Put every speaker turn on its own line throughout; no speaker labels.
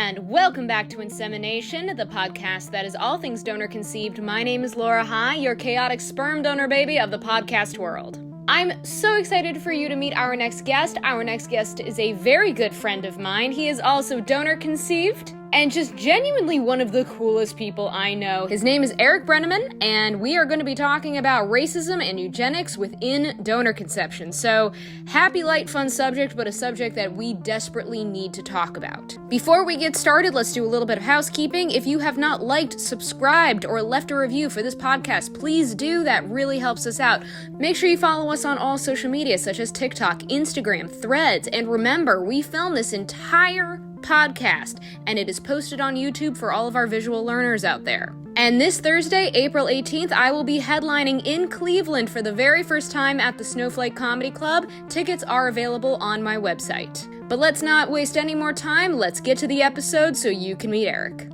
And welcome back to Insemination, the podcast that is all things donor conceived. My name is Laura High, your chaotic sperm donor baby of the podcast world. I'm so excited for you to meet our next guest. Our next guest is a very good friend of mine. He is also donor conceived and just genuinely one of the coolest people I know. His name is Eric Brenneman, and we are going to be talking about racism and eugenics within donor conception. So, happy, light, fun subject, but a subject that we desperately need to talk about. Before we get started, let's do a little bit of housekeeping. If you have not liked, subscribed, or left a review for this podcast, please do. That really helps us out. Make sure you follow us on all social media, such as TikTok, Instagram, Threads, and remember, we film this entire podcast, and it is posted on YouTube for all of our visual learners out there. And this Thursday, April 18th, I will be headlining in Cleveland for the very first time at the Snowflake Comedy Club. Tickets are available on my website. But let's not waste any more time. Let's get to the episode so you can meet Eric.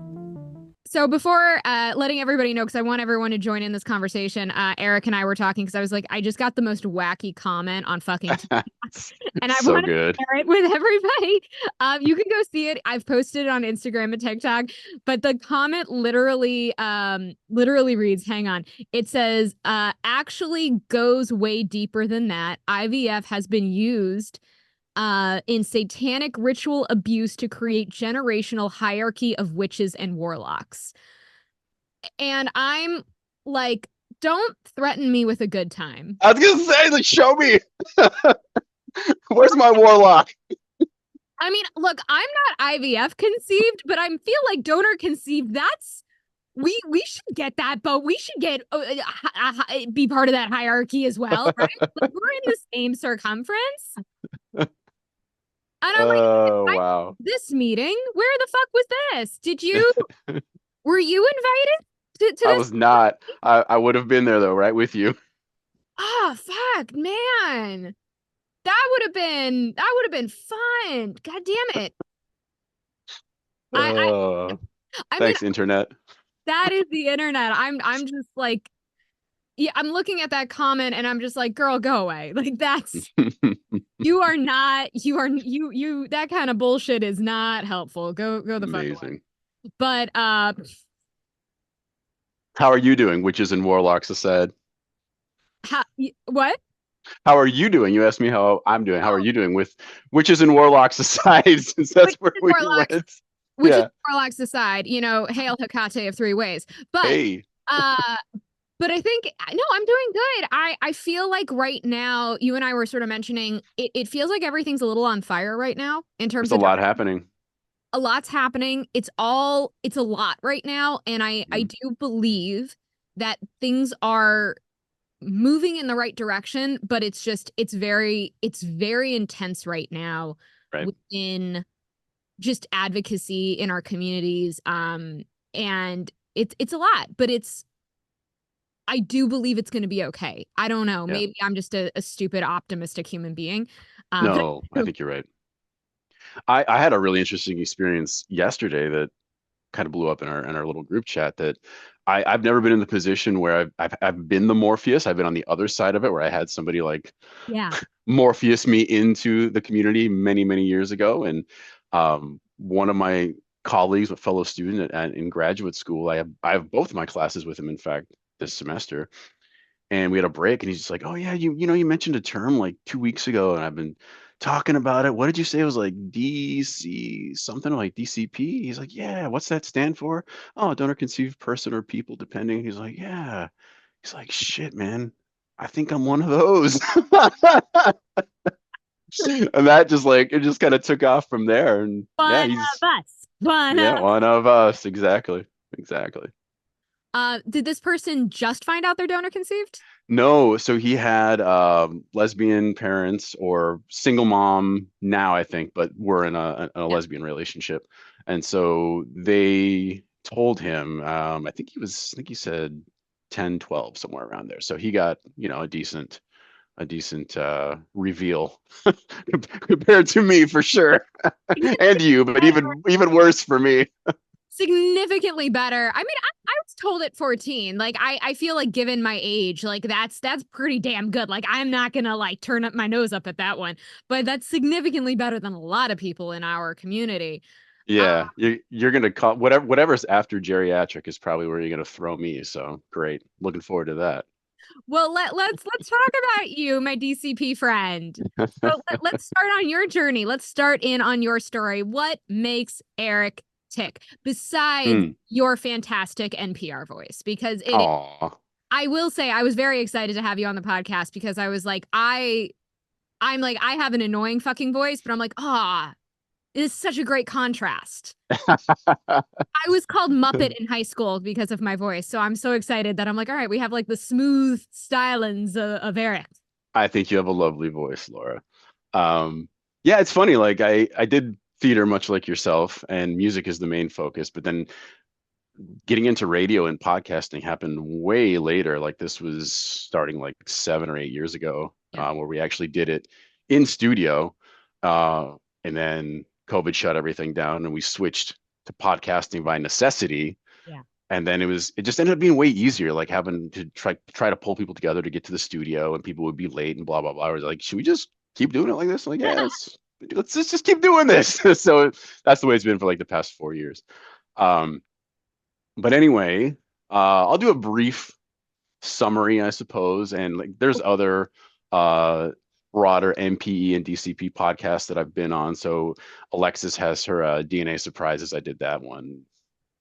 So before letting everybody know, because I want everyone to join in this conversation, Eric and I were talking because I was like, I just got the most wacky comment on fucking TikTok, and I want to share it with everybody. You can go see it. I've posted it on Instagram and TikTok, but the comment literally reads, hang on. It says, actually goes way deeper than that. IVF has been used in satanic ritual abuse to create generational hierarchy of witches and warlocks. And I'm like, don't threaten me with a good time.
I was gonna say, like, show me. Where's my warlock?
I mean, look, I'm not IVF conceived, but I feel like donor conceived. That's we should get that, but we should get be part of that hierarchy as well, right? Like, we're in the same circumference. And I'm like,
wow.
This meeting? Where the fuck was this? Were you invited to this?
I was not. I would have been there though, right with you.
Oh, fuck, man. That would have been fun. God damn it.
Thanks, internet.
That is the internet. I'm just like, yeah, I'm looking at that comment and I'm just like, girl, go away. Like, that's you that kind of bullshit is not helpful. Go the fuck away. But how
are you doing, witches and warlocks aside?
What?
How are you doing? You asked me how I'm doing. How are you doing with witches and warlocks aside, since that's where we went.
Witches and warlocks aside, hail Hecate of three ways. But
hey.
But I think, no, I'm doing good. I feel like right now, you and I were sort of mentioning, it feels like everything's a little on fire right now in terms of...
There's a lot happening.
A lot's happening. It's a lot right now. And I do believe that things are moving in the right direction, but it's very intense right now, right, within just advocacy in our communities. And it's a lot, but I do believe it's going to be okay. I don't know. Yeah. Maybe I'm just a stupid, optimistic human being.
No, I think you're right. I had a really interesting experience yesterday that kind of blew up in our little group chat. That I've never been in the position where I've been the Morpheus. I've been on the other side of it, where I had somebody like Morpheus me into the community many, many years ago. And one of my colleagues, a fellow student in graduate school, I have both of my classes with him, in fact, this semester, and we had a break, and he's just like, oh yeah, you mentioned a term like 2 weeks ago, and I've been talking about it. What did you say? It was like DC something, like DCP. He's like, yeah, what's that stand for? Oh, donor conceived person or people, depending. He's like, yeah. He's like, shit, man, I think I'm one of those. And that just kind of took off from there. And
one of us.
One of us. Exactly.
Did this person just find out they're donor conceived?
No, so he had lesbian parents, or single mom now, I think, but we're in a lesbian relationship. And so they told him, I think he said 10, 12, somewhere around there. So he got, a decent reveal compared to me, for sure. And you, but even worse for me.
Significantly better. I mean, I was told at 14. Like, I feel like, given my age, like that's pretty damn good. Like, I'm not gonna like turn up my nose up at that one, but that's significantly better than a lot of people in our community.
Yeah, you're gonna call whatever's after geriatric is probably where you're gonna throw me. So great, looking forward to that.
Well, let's talk about you, my DCP friend. So let's start on your journey. Let's start in on your story. What makes Eric tick besides
Hmm.
your fantastic NPR voice? Because it
Aw.
I will say I was very excited to have you on the podcast because I was like, I'm like, I have an annoying fucking voice, but I'm like, it's such a great contrast. I was called Muppet in high school because of my voice. So I'm so excited that I'm like, all right, we have like the smooth stylings of Eric.
I think you have a lovely voice, Laura. Yeah, it's funny. Like I did theater much like yourself, and music is the main focus. But then getting into radio and podcasting happened way later. Like this was starting like 7 or 8 years ago,
Yeah.
where we actually did it in studio. And then COVID shut everything down, and we switched to podcasting by necessity.
Yeah.
And then it just ended up being way easier, like having to try to pull people together to get to the studio, and people would be late and blah blah blah. I was like, should we just keep doing it like this? I'm like, yeah, let's just keep doing this. So that's the way it's been for like the past 4 years. Um, but anyway, I'll do a brief summary, I suppose. And like, there's other uh, broader MPE and DCP podcasts that I've been on. So Alexis has her DNA Surprises. I did that one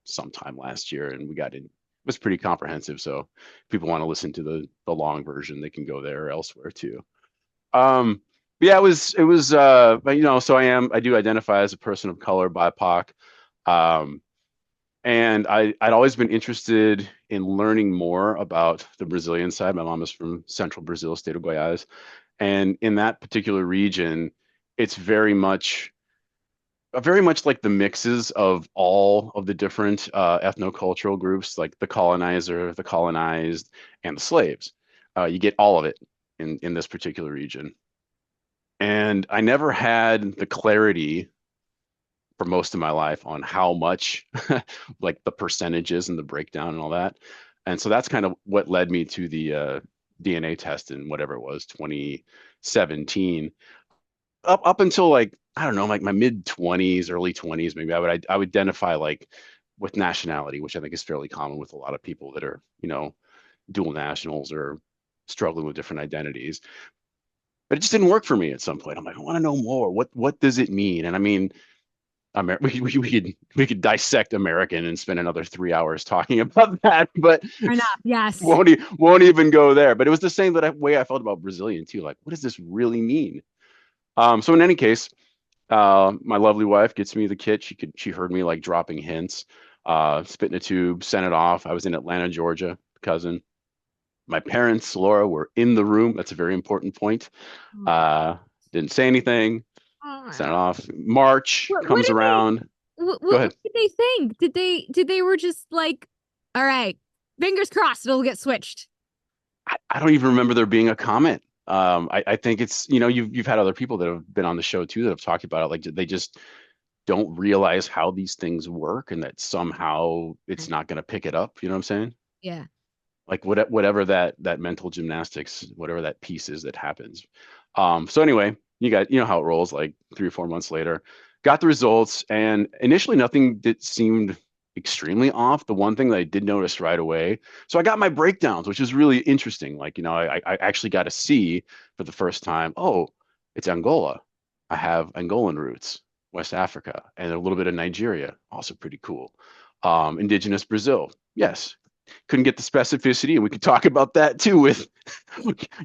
sometime last year, and we got in. It was pretty comprehensive. So if people want to listen to the long version, they can go there or elsewhere too. Um, but yeah, it was but so I do identify as a person of color, BIPOC. Um, and I'd always been interested in learning more about the Brazilian side. My mom is from central Brazil, state of Goiás. And in that particular region, it's very much like the mixes of all of the different ethnocultural groups, like the colonizer, the colonized, and the slaves. You get all of it in this particular region. And I never had the clarity for most of my life on how much, like the percentages and the breakdown and all that. And so that's kind of what led me to the DNA test in whatever it was, 2017. Up until like, I don't know, like my mid 20s, early 20s, maybe I would identify like with nationality, which I think is fairly common with a lot of people that are, dual nationals or struggling with different identities. But it just didn't work for me at some point. I'm like, I want to know more. What does it mean? And I mean, we could dissect American and spend another 3 hours talking about that, but
Fair enough. Yes.
won't even go there. But it was the same way I felt about Brazilian too. Like, what does this really mean? So in any case, my lovely wife gets me the kit. She heard me like dropping hints, spit in a tube, sent it off. I was in Atlanta, Georgia, cousin. My parents, Laura, were in the room. That's a very important point. Uh, didn't say anything. Sent it off. March
What
comes
did they
around. Go
what
ahead.
did they think? Did they were just like, all right, fingers crossed it'll get switched.
I don't even remember there being a comment. I think it's, you've had other people that have been on the show too that have talked about it. Like they just don't realize how these things work and that somehow it's not going to pick it up. You know what I'm saying?
Yeah.
Like whatever that mental gymnastics, whatever that piece is that happens. So anyway, you know how it rolls. Like 3 or 4 months later, got the results, and initially nothing that seemed extremely off. The one thing that I did notice right away, so I got my breakdowns, which is really interesting. Like I actually got to see for the first time. Oh, it's Angola. I have Angolan roots, West Africa, and a little bit of Nigeria. Also pretty cool. Indigenous Brazil. Yes, couldn't get the specificity, and we could talk about that too with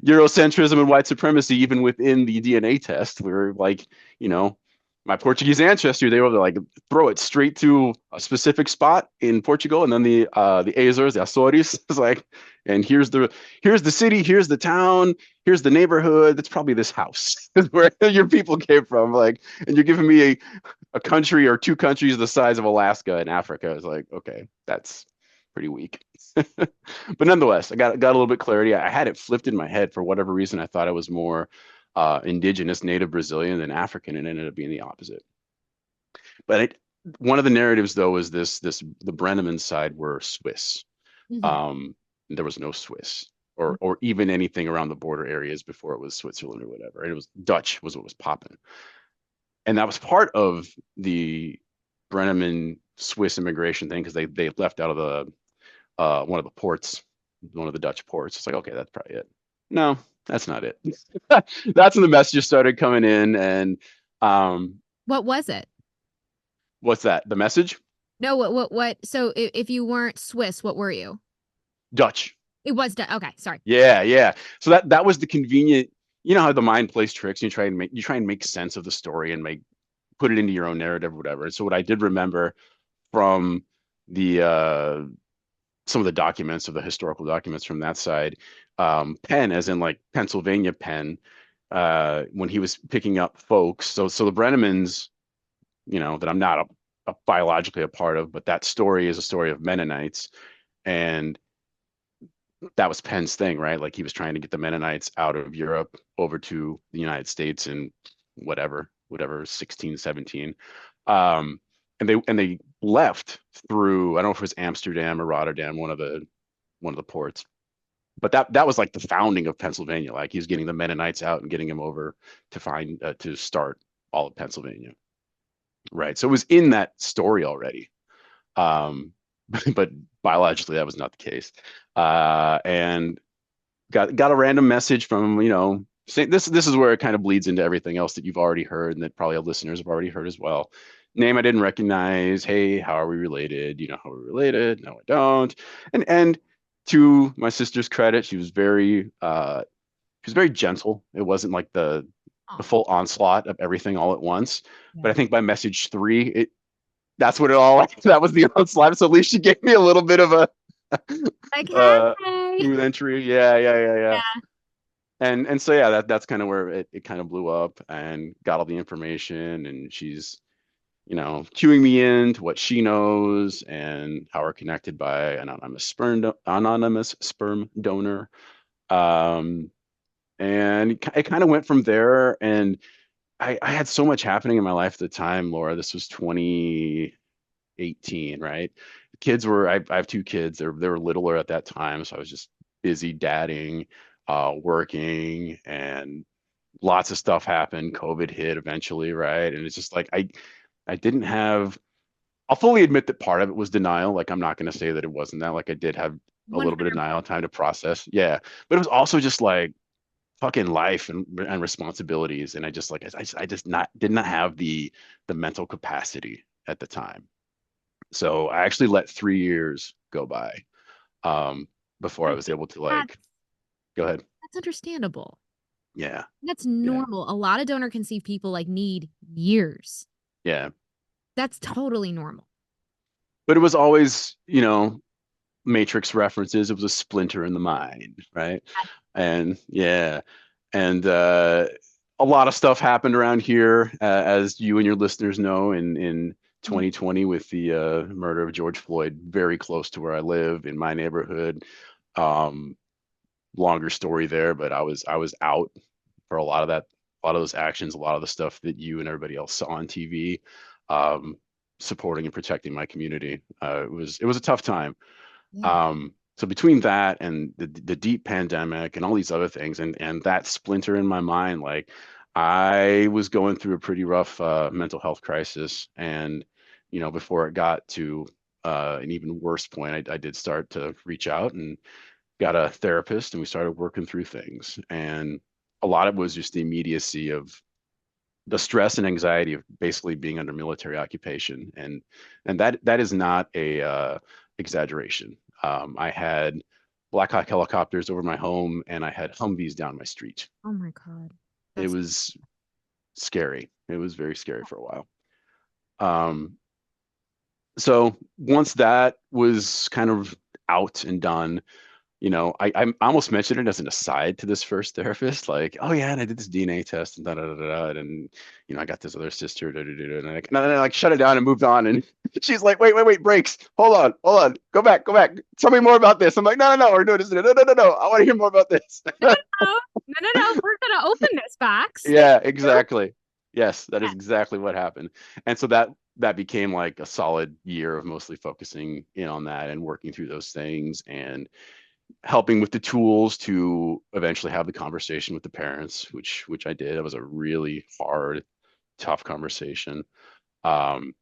Eurocentrism and white supremacy, even within the DNA test. Where like, my Portuguese ancestry, they were like throw it straight to a specific spot in Portugal, and then the Azores, the Azores, is like, and here's the city, here's the town, here's the neighborhood. That's probably this house where your people came from. Like, and you're giving me a country or two countries the size of Alaska and Africa. It's like, okay, that's pretty weak. But nonetheless, I got a little bit clarity. I had it flipped in my head for whatever reason. I thought I was more indigenous, native Brazilian than African, and it ended up being the opposite. But one of the narratives, though, is the Brenneman side were Swiss.
Mhm.
Um, there was no Swiss or even anything around the border areas before it was Switzerland or whatever. And it was Dutch was what was popping, and that was part of the Brenneman Swiss immigration thing because they left out of the one of the ports, one of the Dutch ports. It's like, okay, that's probably it. No, that's not it. That's when the messages started coming in, and um,
What was it?
what's that? The message?
No, what? So if you weren't Swiss, what were you?
Dutch.
It was okay. Sorry.
Yeah, yeah. So that was the convenient. You know how the mind plays tricks. You try and make sense of the story and make put it into your own narrative, or whatever. And so what I did remember from the some of the documents of the historical documents from that side, Penn, as in like Pennsylvania Penn, when he was picking up folks. So the Brennemans, that I'm not biologically a part of, but that story is a story of Mennonites, and that was Penn's thing, right? Like he was trying to get the Mennonites out of Europe over to the United States in whatever 16, 17. And they left through, I don't know if it was Amsterdam or Rotterdam, one of the ports. But that was like the founding of Pennsylvania. Like he's getting the Mennonites out and getting them over to start all of Pennsylvania. Right. So it was in that story already. Um, but biologically that was not the case. And got a random message from, saying this is where it kind of bleeds into everything else that you've already heard and that probably our listeners have already heard as well. Name I didn't recognize. Hey, how are we related? You know how we're related? No, I don't. And to my sister's credit, she was very gentle. It wasn't like the
Oh,
full onslaught of everything all at once. But I
yeah.
think by message three, that's what it all that was the onslaught. So at least she gave me a little bit of a
Like,
uh
hey.
smooth entry. Yeah, yeah, yeah, yeah.
Yeah.
And so yeah, that's kind of where it kind of blew up and got all the information, and she's cueing me into what she knows and how we're connected by anonymous sperm donor. Um, and it kind of went from there. And I had so much happening in my life at the time, Laura. This was 2018, right? The kids were I have two kids. They were littler at that time, so I was just busy dadding, working, and lots of stuff happened. COVID hit eventually, right? And it's just like I didn't have. I'll fully admit that part of it was denial. Like I'm not going to say that it wasn't that. Like I did have a little bit of
100.
denial, time to process. Yeah, but it was also just like fucking life and responsibilities, and I just not did not have the mental capacity at the time. So I actually let 3 years go by um, before I
I
was
think
able to
that's
like go ahead.
that's understandable.
Yeah,
That's
yeah,
normal. A lot of donor conceived people like need years.
yeah.
That's totally normal.
But it was always, Matrix references. It was a splinter in the mind, right? And yeah, and a lot of stuff happened around here, as you and your listeners know, in
Mhm.
2020 with the murder of George Floyd, very close to where I live in my neighborhood. Um, Longer story there, but I was out for a lot of those actions, a lot of the stuff that you and everybody else saw on TV, um, supporting and protecting my community. It was a tough time.
Yeah.
So between that and the deep pandemic and all these other things, and that splinter in my mind, like I was going through a pretty rough mental health crisis, and before it got to an even worse point, I did start to reach out and got a therapist, and we started working through things. And a lot of it was just the immediacy of the stress and anxiety of basically being under military occupation, and that is not a exaggeration. I had Black Hawk helicopters over my home, and I had Humvees down my street.
Oh my God.
It
That's
was scary. It was very scary for a while. Um, so once that was kind of out and done, I almost mentioned it as an aside to this first therapist, like, oh yeah, and I did this DNA test and da da da da, da, and I got this other sister, da, da, da, da, and I like shut it down and moved on. And she's like, wait, wait, wait, breaks, hold on, go back, tell me more about this. I'm like, no, no, no, we're doing this, no, no, no, no, I want to hear more about this.
no, no, no, no. We're gonna open this box. Thank
Yeah,
you.
exactly. Yes, that is exactly what happened. And so that became like a solid year of mostly focusing in on that and working through those things and helping with the tools to eventually have the conversation with the parents, which I did. It was a really hard, tough conversation. Um,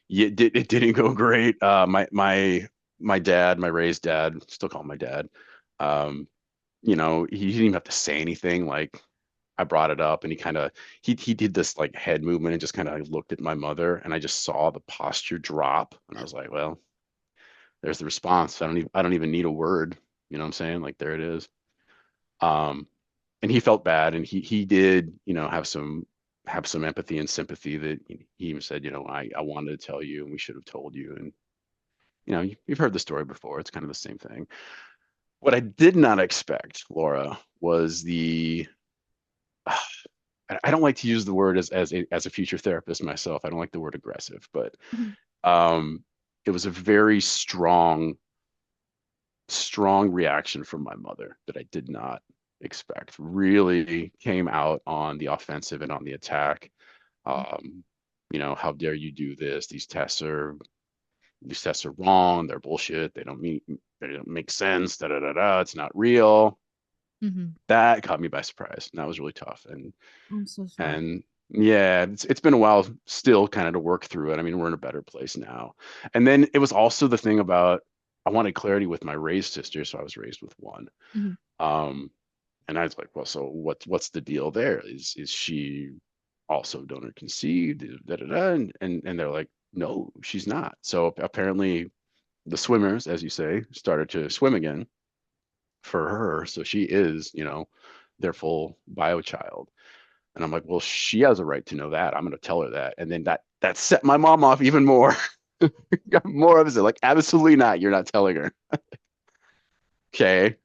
Yeah, it didn't go great. My dad, my raised dad, still call him my dad. Um, he didn't even have to say anything. Like I brought it up, and he did this like head movement and just kind of looked at my mother, and I just saw the posture drop, and I was like, well, there's the response. I don't even need a word. You know what I'm saying? Like there it is. Um, and he felt bad, and he did, have some empathy and sympathy that he even said, I wanted to tell you, and we should have told you. And you've heard the story before. It's kind of the same thing. What I did not expect, Laura, was the I don't like to use the word as a future therapist myself. I don't like the word aggressive, but
Mhm.
um, it was a very strong reaction from my mother that I did not expect. Really came out on the offensive and on the attack. Um, how dare you do this? These tests are wrong. They're bullshit. They don't make sense. Da da da da. It's not real.
Mhm.
That caught me by surprise. And that was really tough.
I'm so sorry.
And yeah, it's been a while still kind of to work through it. I mean, we're in a better place now. And then it was also the thing about I wanted clarity with my raised sister, so I was raised with one.
Mhm.
Um, and I was like, well, so what's the deal there? Is she also donor conceived? Da, da, da. And they're like, no, she's not. So apparently the swimmers, as you say, started to swim again for her. So she is, their full bio child. And I'm like, well, she has a right to know that. I'm going to tell her that. And then that set my mom off even more. Got more of it. Like, absolutely not. You're not telling her. Okay.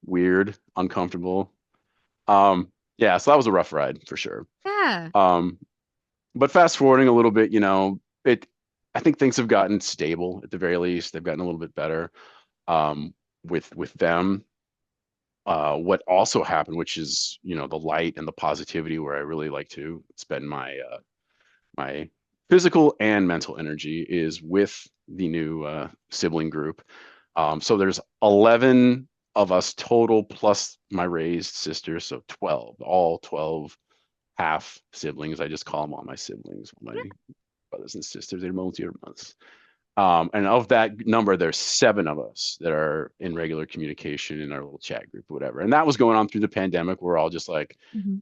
Weird, uncomfortable. Yeah, so that was a rough ride for sure.
Yeah.
Um, but fast forwarding a little bit, I think things have gotten stable at the very least. They've gotten a little bit better with them. What also happened, which is, the light and the positivity where I really like to spend my physical and mental energy is with the new sibling group. So there's 11 of us total plus my raised sister, so 12, all 12 half siblings. I just call them all my siblings, my brothers and sisters, hermanos y hermanas. And of that number, there's 7 of us that are in regular communication in our little chat group, or whatever. And that was going on through the pandemic. We're all just like
Mhm.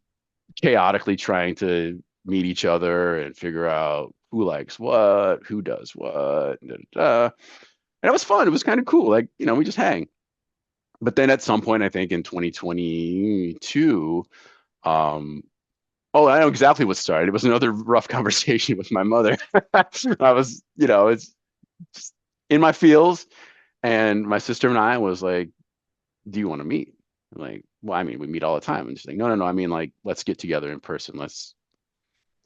chaotically trying to meet each other and figure out who likes what, who does what, da, da, da. And it was fun. It was kind of cool. Like, we just hang. But then at some point, I think in 2022, um, oh, I know exactly what started. It was another rough conversation with my mother. I was, it's just in my feels, and my sister and I was like, "Do you want to meet?" I'm like, well, I mean, we meet all the time. And she's like, "No, no, no. I mean, like, let's get together in person. Let's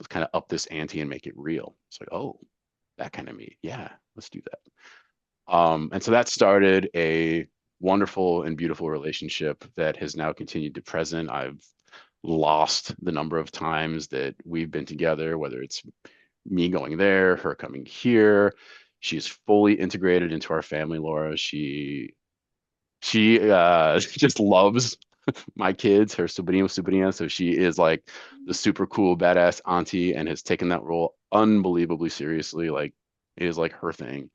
kind of up this ante and make it real." It's like, oh, that kind of meet. Yeah, let's do that. And so that started a wonderful and beautiful relationship that has now continued to present. I've lost the number of times that we've been together, whether it's me going there, her coming here. She's fully integrated into our family, Laura. She just loves my kids, her sobrino. So she is like the super cool, badass auntie and has taken that role unbelievably seriously. Like it is like her thing.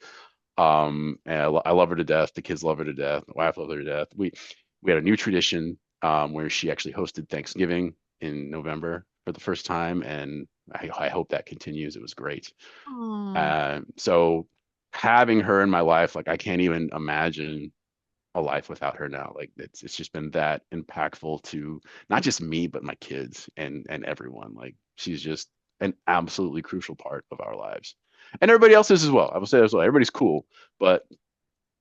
And I love her to death. The kids love her to death. My wife loves her to death. We had a new tradition where she actually hosted Thanksgiving in November for the first time, and I hope that continues. It was great.
Aw.
So having her in my life, like I can't even imagine a life without her now. Like it's just been that impactful to not just me, but my kids and everyone. Like she's just an absolutely crucial part of our lives. And everybody else is as well. I will say as well. Everybody's cool, but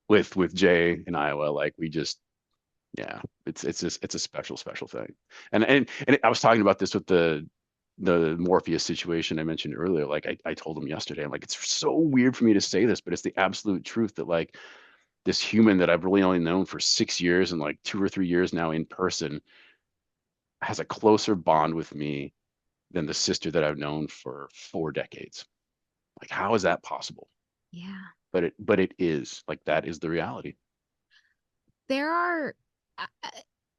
with Jay in Iowa, like we just yeah, it's a special thing. And I was talking about this with the Morpheus situation I mentioned earlier. Like I told him yesterday, I'm like, it's so weird for me to say this, but it's the absolute truth that like this human that I've really only known for 6 years and like 2 or 3 years now in person has a closer bond with me than the sister that I've known for 4 decades. Like, how is that possible?
Yeah.
But it is like that is the reality.
There are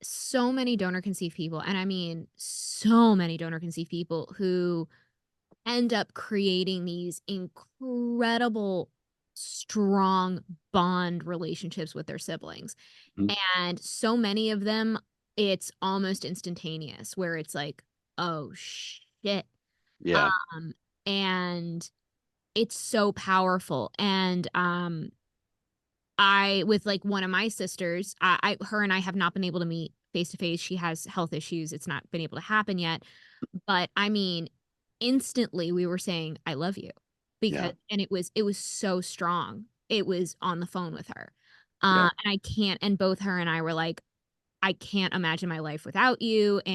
so many donor conceived people, and I mean so many donor conceived people who end up creating these incredible, strong bond relationships with their siblings.
Mhm.
And so many of them, it's almost instantaneous, where it's like, oh shit.
Yeah.
Um, and it's so powerful. And I with like one of my sisters, her and I have not been able to meet face to face. She has health issues. It's not been able to happen yet. But I mean, instantly we were saying, I love you.
Yeah.
And it was so strong. It was on the phone with her.
Yeah.
And I can't, and both her and I were like, I can't imagine my life without you.
Right.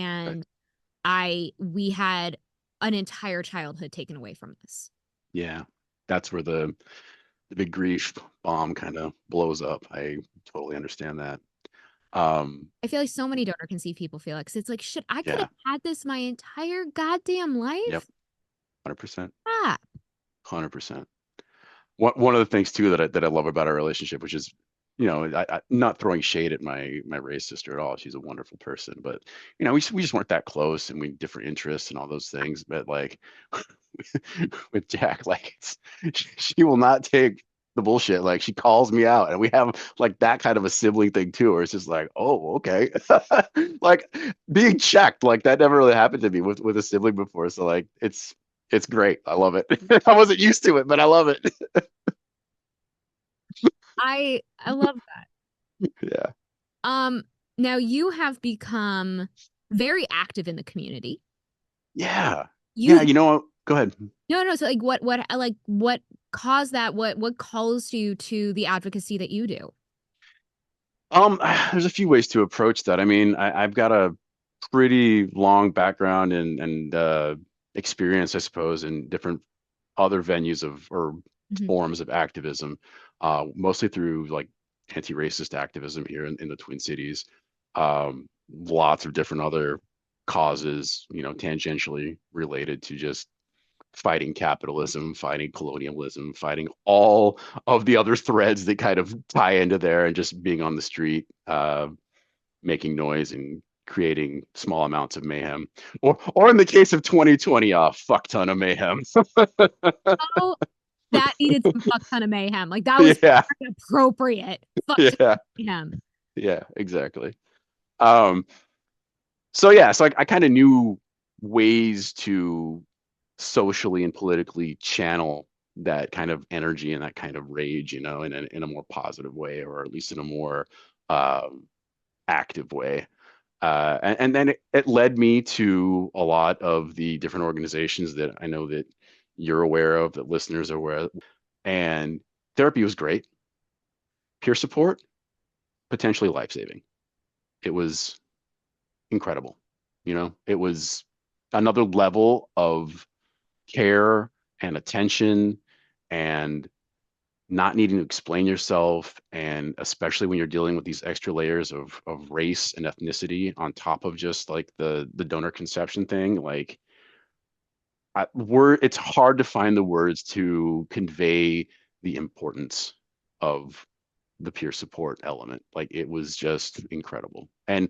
And we had an entire childhood taken away from us.
Yeah. That's where the big grief bomb kind of blows up. I totally understand that. Um,
I feel like so many donor conceived people feel like, 'cause it's like, shit, I could
yeah.
have had this my entire goddamn
Yep.
life.
100%.
Ah,
100%. One of the things too that I love about our relationship, which is, not throwing shade at my race sister at all. She's a wonderful person, but we just weren't that close, and we had different interests and all those things. But like with Jack, like she will not take the bullshit. Like she calls me out, and we have like that kind of a sibling thing too, where it's just like, oh, okay, like being checked, like that never really happened to me with a sibling before. So like it's great. I love it. I wasn't used to it, but I love it.
I love that.
Yeah.
Um, Now you have become very active in the community.
Yeah. Yeah.
You
Go ahead.
no, so like what caused that? What calls you to the advocacy that you do?
There's a few ways to approach that. I mean, I've got a pretty long background and experience, I suppose, in different other venues of or
Mhm.
forms of activism, mostly through like anti-racist activism here in the Twin Cities. Lots of different other causes, tangentially related to just fighting capitalism, fighting colonialism, fighting all of the other threads that kind of tie into there, and just being on the street, making noise and creating small amounts of mayhem, or in the case of 2020, a fuck ton of mayhem.
Oh, that needed some fuck ton of mayhem. Like that was
Yeah,
appropriate. Fuck ton
yeah,
of mayhem.
yeah, exactly. Um, so yeah, so I kind of knew ways to socially and politically channel that kind of energy and that kind of rage, in a more positive way, or at least in a more um, active way. And then it led me to a lot of the different organizations that I know that you're aware of, that listeners are aware of. And therapy was great. Peer support, potentially life-saving. It was incredible. It was another level of care and attention and not needing to explain yourself, and especially when you're dealing with these extra layers of race and ethnicity on top of just like the donor conception thing. Like it's hard to find the words to convey the importance of the peer support element. Like it was just incredible. And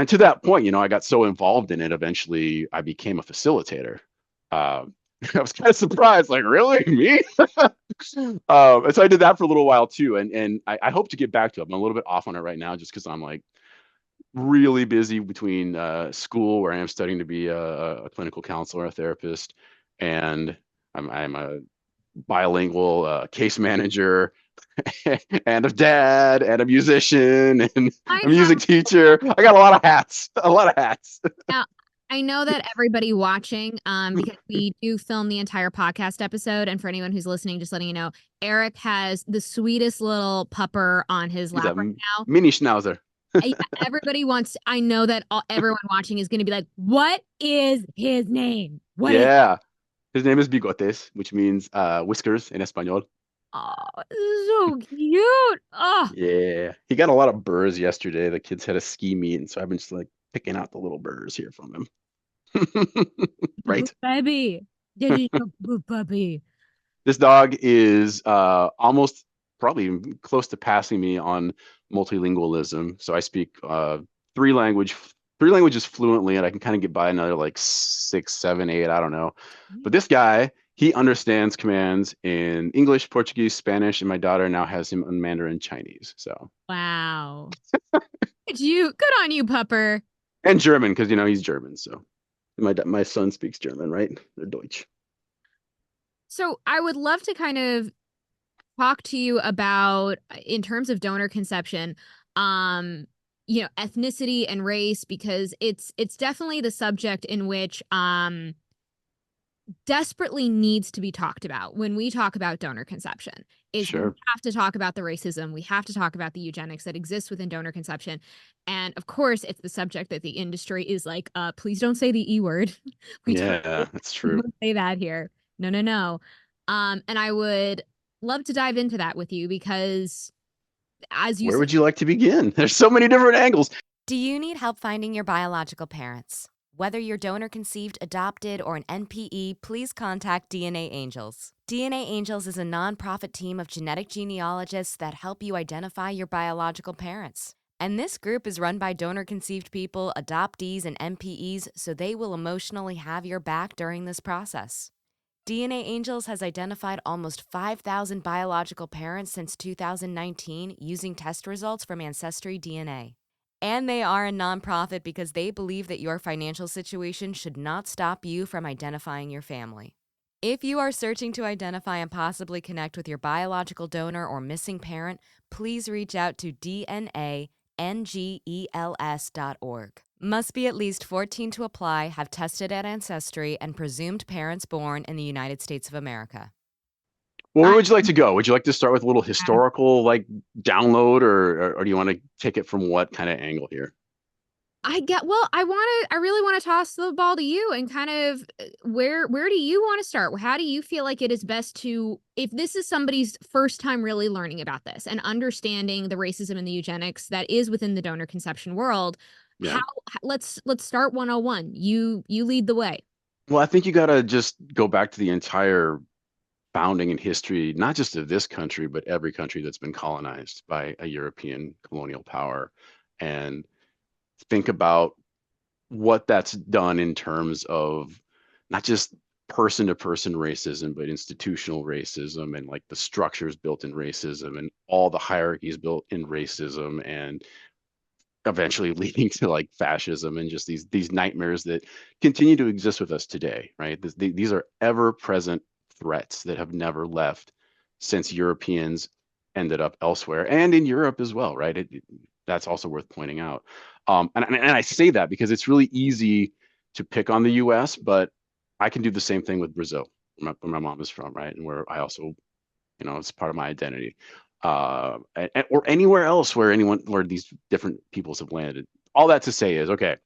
to that point, I got so involved in it, eventually I became a facilitator. I was kind of surprised, like, really, me? And so I did that for a little while too, and I hope to get back to it. I'm a little bit off on it right now, just because I'm like really busy between school, where I am studying to be a clinical counselor, a therapist, and I'm a bilingual case manager, and a dad, and a musician, and
I
a music teacher. I got a lot of hats, a lot of hats.
Now, I know that everybody watching, because we do film the entire podcast episode, and for anyone who's listening, just letting you know, Eric has the sweetest little pupper on his
He's
lap
a
right now.
mini schnauzer.
Yeah, everybody wants. I know that everyone watching is going to be like, "What is his name? What is?"
Yeah, his name is Bigotes, which means whiskers in Espanol.
Oh, so cute. Oh,
Yeah, he got a lot of burrs yesterday. The kids had a ski meet, and so I've been just like picking out the little burrs here from him. Right.
baby, this is your puppy.
This dog is almost probably close to passing me on multilingualism. So I speak three three languages fluently, and I can kind of get by another like six, seven, eight, I don't know. But
Mm.
this guy, he understands commands in English, Portuguese, Spanish, and my daughter now has him in Mandarin Chinese. So,
Wow. Good on you, pupper.
and German, because he's German. So my son speaks German, right? They're Deutsch.
So I would love to kind of talk to you about, in terms of donor conception, um, ethnicity and race, because it's definitely the subject in which desperately needs to be talked about when we talk about donor conception. Is we
Sure.
have to talk about the racism, we have to talk about the eugenics that exists within donor conception. And of course, it's the subject that the industry is like, please don't say the E word. we don't,
Yeah, that's
we
true.
don't say that here. No, no, no. And I would love to dive into that with you because, as you
Where
said,
would you like to begin? There's so many different angles.
Do you need help finding your biological parents? Whether you're donor conceived, adopted, or an NPE, please contact DNA Angels. DNA Angels is a nonprofit team of genetic genealogists that help you identify your biological parents. And this group is run by donor conceived people, adoptees, and NPEs, so they will emotionally have your back during this process. DNA Angels has identified almost 5,000 biological parents since 2019 using test results from Ancestry DNA. And they are a nonprofit because they believe that your financial situation should not stop you from identifying your family. If you are searching to identify and possibly connect with your biological donor or missing parent, please reach out to dnangels.org. Must be at least 14 to apply, have tested at Ancestry, and presumed parents born in the United States of America.
Well, where
I,
would you like to go? Would you like to start with a little historical like download, or do you want to take it from what kind of angle here?
I really want to toss the ball to you and kind of, where do you want to start? How do you feel like it is best to, if this is somebody's first time really learning about this and understanding the racism and the eugenics that is within the donor conception world,
Yeah.
let's start 101. You lead the way.
Well, I think you got to just go back to the entire founding and history, not just of this country, but every country that's been colonized by a European colonial power, and think about what that's done in terms of not just person to person racism, but institutional racism and like the structures built in racism and all the hierarchies built in racism, and eventually leading to like fascism and just these nightmares that continue to exist with us today, right? These are ever present threats that have never left since Europeans ended up elsewhere and in Europe as well, right? That's also worth pointing out. And I say that because it's really easy to pick on the US, but I can do the same thing with Brazil, where my mom is from, right? And where I also, it's part of my identity. Or anywhere else where these different peoples have landed. All that to say is, okay,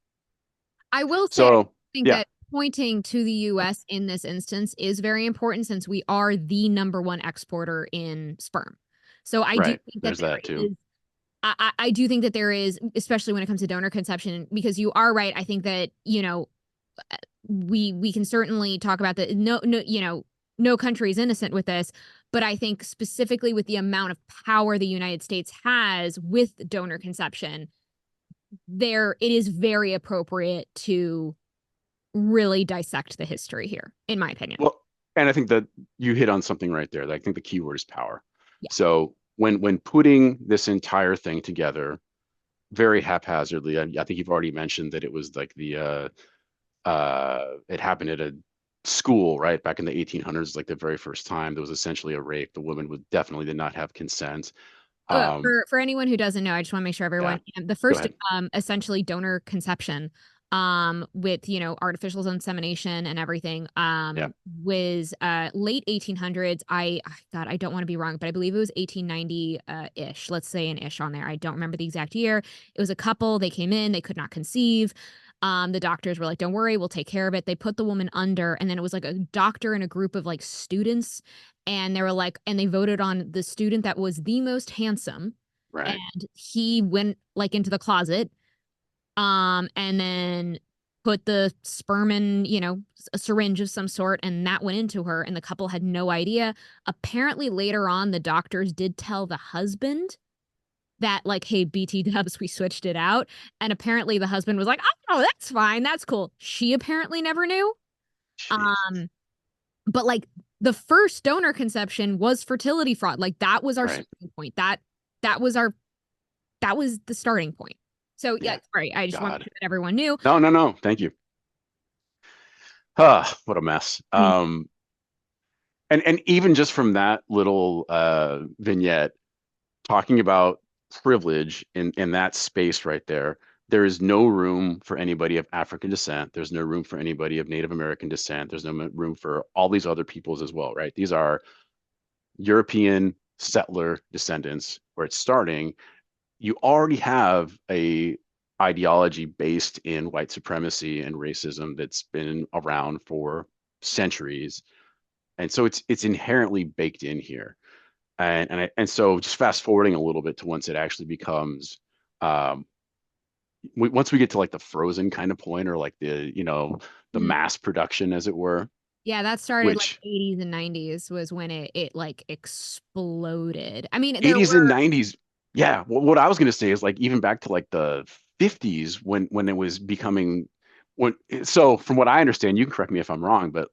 I will say, I
so
think
yeah,
that pointing to the US in this instance is very important since we are the number one exporter in sperm. So I do
right.
think that
There's
there
that too.
is I do think that there is, especially when it comes to donor conception, because you are right. I think that, we can certainly talk about that. No country is innocent with this, but I think specifically with the amount of power the United States has with donor conception, it is very appropriate to really dissect the history here, in my opinion.
Well, and I think that you hit on something right there. I think the key word is power.
Yeah.
So when putting this entire thing together very haphazardly, I think you've already mentioned that it was like it happened at a school, right? Back in the 1800s, like the very first time there was essentially a rape. The woman would definitely did not have consent.
For anyone who doesn't know, I just want to make sure
Yeah,
everyone, the
go
first
ahead.
essentially donor conception with artificial insemination and everything
Yeah,
was late 1800s. God, I don't want to be wrong, but I believe it was 1890 ish. Let's say an ish on there. I don't remember the exact year. It was a couple, they came in, they could not conceive. The doctors were like, don't worry, we'll take care of it. They put the woman under, and then it was like a doctor and a group of like students, and they were like, and they voted on the student that was the most handsome,
right.
and he went like into the closet, and then put the sperm in, a syringe of some sort, and that went into her, and the couple had no idea. Apparently later on, the doctors did tell the husband that like, hey, BT dubs, we switched it out. And apparently the husband was like, oh, that's fine. That's cool. She apparently never knew.
Jesus.
Um, but like the first donor conception was fertility fraud. Like that was our
Right.
starting point. That was the starting point. So yeah,
Yeah.
sorry. I just want to make
God.
sure that everyone knew.
No, no, no. Thank you. Ah, what a mess.
I mean,
And even just from that little vignette, talking about privilege in that space right there, there is no room for anybody of African descent. There's no room for anybody of Native American descent. There's no room for all these other peoples as well, right? These are European settler descendants where it's starting. You already have a ideology based in white supremacy and racism that's been around for centuries. And so it's inherently baked in here. And so just fast forwarding a little bit to once it actually becomes um once we get to like the frozen kind of point, or like the
mhm.
mass production, as it were,
Yeah, that started like
which
80s and 90s was when it like exploded. I mean, there
80s and
were
90s. Yeah, what I was going to say is like even back to like the 50s when it was becoming when so from what I understand, you can correct me if I'm wrong, but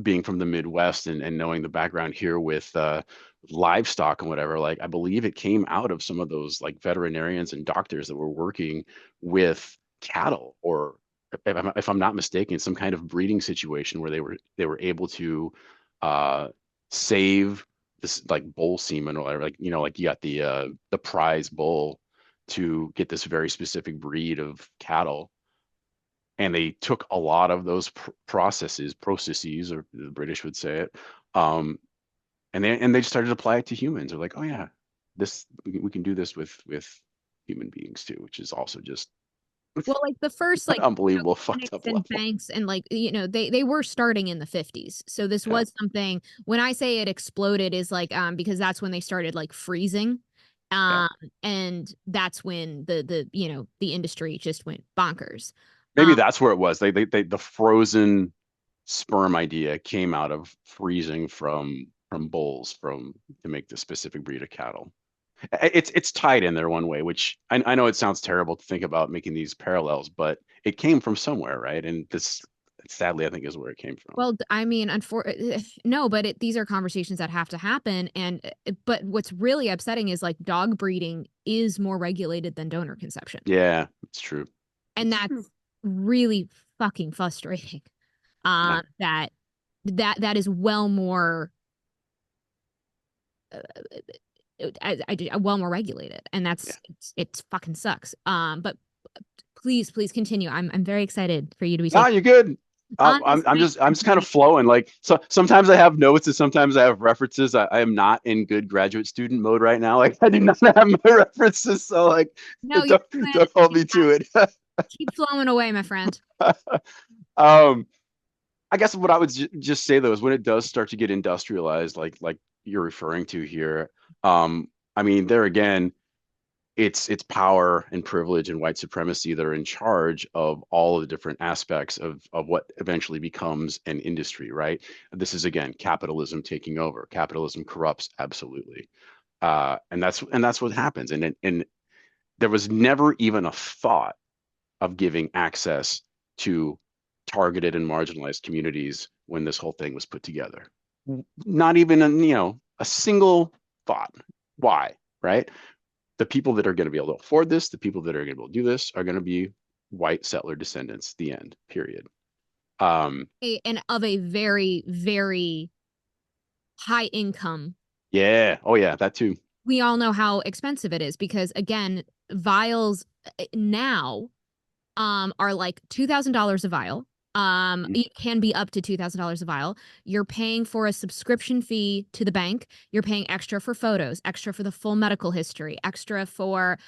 being from the Midwest and knowing the background here with livestock and whatever, like I believe it came out of some of those like veterinarians and doctors that were working with cattle, or if I'm not mistaken, some kind of breeding situation where they were able to uh save this like bull semen or whatever, like like you got the prize bull to get this very specific breed of cattle, and they took a lot of those processes, or the British would say it, um and they started to apply it to humans. They're like, oh yeah, this we can do this with human beings too, which is also just
well, like the first
an
like
unbelievable fucked
clinics
up
and
level.
banks and like they were starting in the 50s. So this
Yeah,
was something when I say it exploded is like because that's when they started like freezing.
yeah.
Um and that's when the industry just went bonkers.
Maybe that's where it was. The frozen sperm idea came out of freezing from bulls from to make this specific breed of cattle. It's tied in there one way, which I know it sounds terrible to think about making these parallels, but it came from somewhere, right? And this, sadly, I think is where it came from.
Well, I mean, no, but these are conversations that have to happen. And but what's really upsetting is like dog breeding is more regulated than donor conception,
Yeah, it's true.
and
It's true.
that's really fucking frustrating.
Yeah,
That that is well more, uh, well more regulated, and
yeah.
it's fucking sucks. But please continue. I'm very excited for you to be
No,
taking
you're good.
on this
I'm just kind of
transformation.
flowing. Like, so sometimes I have notes and sometimes I have references. I am not in good graduate student mode right now. Like, I do not have my references, so like,
No, you're
don't,
good.
don't hold me to it.
Keep flowing away, my friend.
um, I guess what I would just say though is when it does start to get industrialized, like you're referring to here, I mean, there again, it's power and privilege and white supremacy that are in charge of all of the different aspects of what eventually becomes an industry, right? This is again capitalism taking over. Capitalism corrupts absolutely, and that's what happens. And there was never even a thought of giving access to targeted and marginalized communities when this whole thing was put together. Not even a single thought. Why? Right? The people that are going to be able to afford this, the people that are going to be able to do this, are going to be white settler descendants. The end. Period. Um,
And of a very, very high income.
yeah. Oh yeah, that too.
We all know how expensive it is because again, vials now are like $2,000 a vial.
Mhm.
It can be up to $2,000 a vial. You're paying for a subscription fee to the bank. You're paying extra for photos, extra for the full medical history, extra for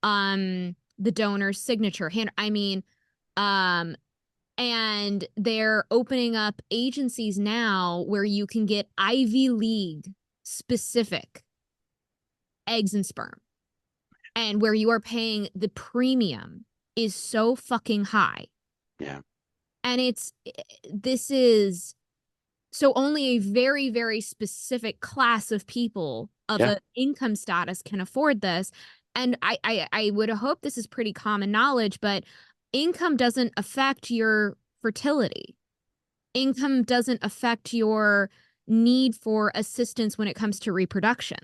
the donor's signature. I mean, um and they're opening up agencies now where you can get Ivy League specific eggs and sperm, and where you are paying the premium is so fucking high.
Yeah.
And this is so only a very, very specific class of people of
Yeah.
an income status can afford this. And I would hope this is pretty common knowledge, but income doesn't affect your fertility. Income doesn't affect your need for assistance when it comes to reproduction.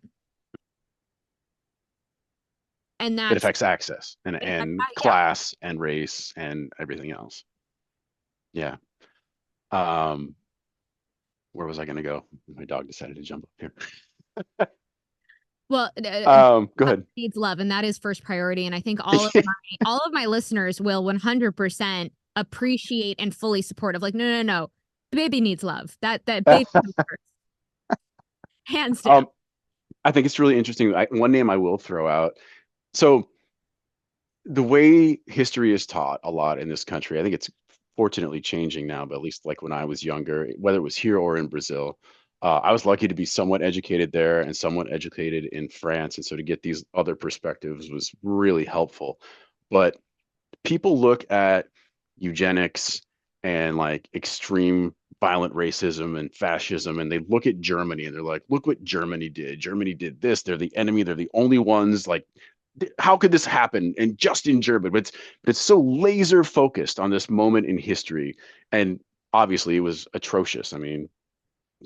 And
It
that's
affects access and
yeah.
class and race and everything else. Yeah. Um, where was I going to go? My dog decided to jump up here.
Well,
Go ahead.
needs love, and that is first priority. And I think all of my listeners will 100% appreciate and fully support of like, no, no, no, the baby needs love. That baby comes first, hands down.
um, I think it's really interesting. One name I will throw out. So the way history is taught a lot in this country, I think it's fortunately changing now, but at least like when I was younger, whether it was here or in Brazil, I was lucky to be somewhat educated there and somewhat educated in France. And so to get these other perspectives was really helpful. But people look at eugenics and like extreme violent racism and fascism, and they look at Germany and they're like, look what Germany did. Germany did this. They're the enemy. They're the only ones. Like, how could this happen? And just in Germany, but it's so laser focused on this moment in history, and obviously it was atrocious. I mean,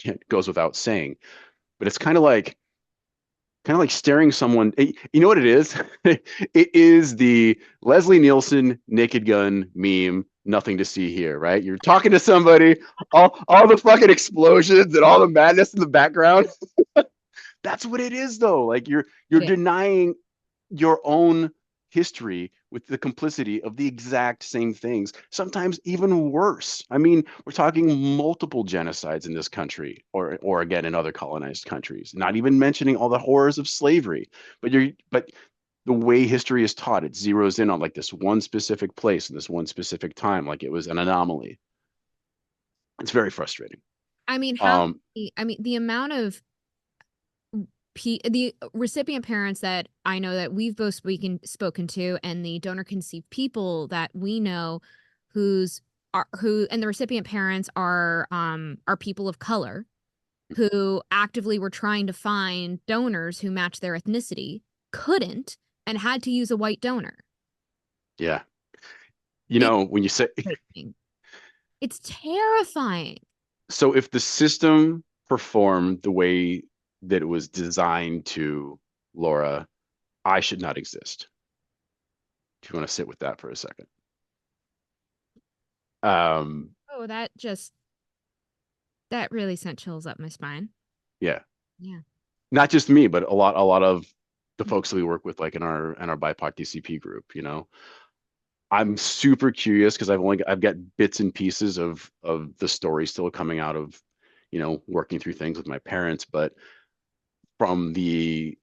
it goes without saying, but it's kind of like staring someone. You know what it is? It is the Leslie Nielsen Naked Gun meme. Nothing to see here, right? You're talking to somebody, all the fucking explosions and all the madness in the background. That's what it is, though. Like you're denying your own history with the complicity of the exact same things, sometimes even worse. I mean, we're talking multiple genocides in this country, or again in other colonized countries, not even mentioning all the horrors of slavery. But the way history is taught, it zeroes in on like this one specific place and this one specific time, like it was an anomaly. It's very frustrating.
I mean,
Um,
the amount of the recipient parents that I know that we've both spoken to, and the donor conceived people that we know, and the recipient parents are people of color who actively were trying to find donors who match their ethnicity, couldn't, and had to use a white donor.
yeah, you
It's
know, when you say
terrifying. It's terrifying.
so, if the system performed the way that it was designed to, Laura, I should not exist. If you want to sit with that for a second. Um,
Oh, that really sent chills up my spine.
yeah,
Yeah.
not just me, but a lot of the folks that we work with, like in our BIPOC DCP group. I'm super curious because I've got bits and pieces of the story still coming out of, working through things with my parents, but from the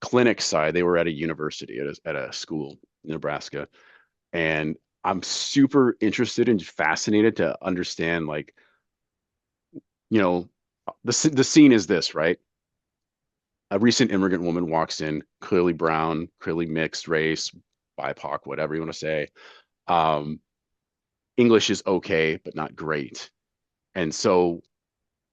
clinic side, they were at a university at a school in Nebraska, and I'm super interested and fascinated to understand, like, you know, the scene is this, right? A recent immigrant woman walks in, clearly brown, clearly mixed race, BIPOC, whatever you want to say. Um, English is okay, but not great. And so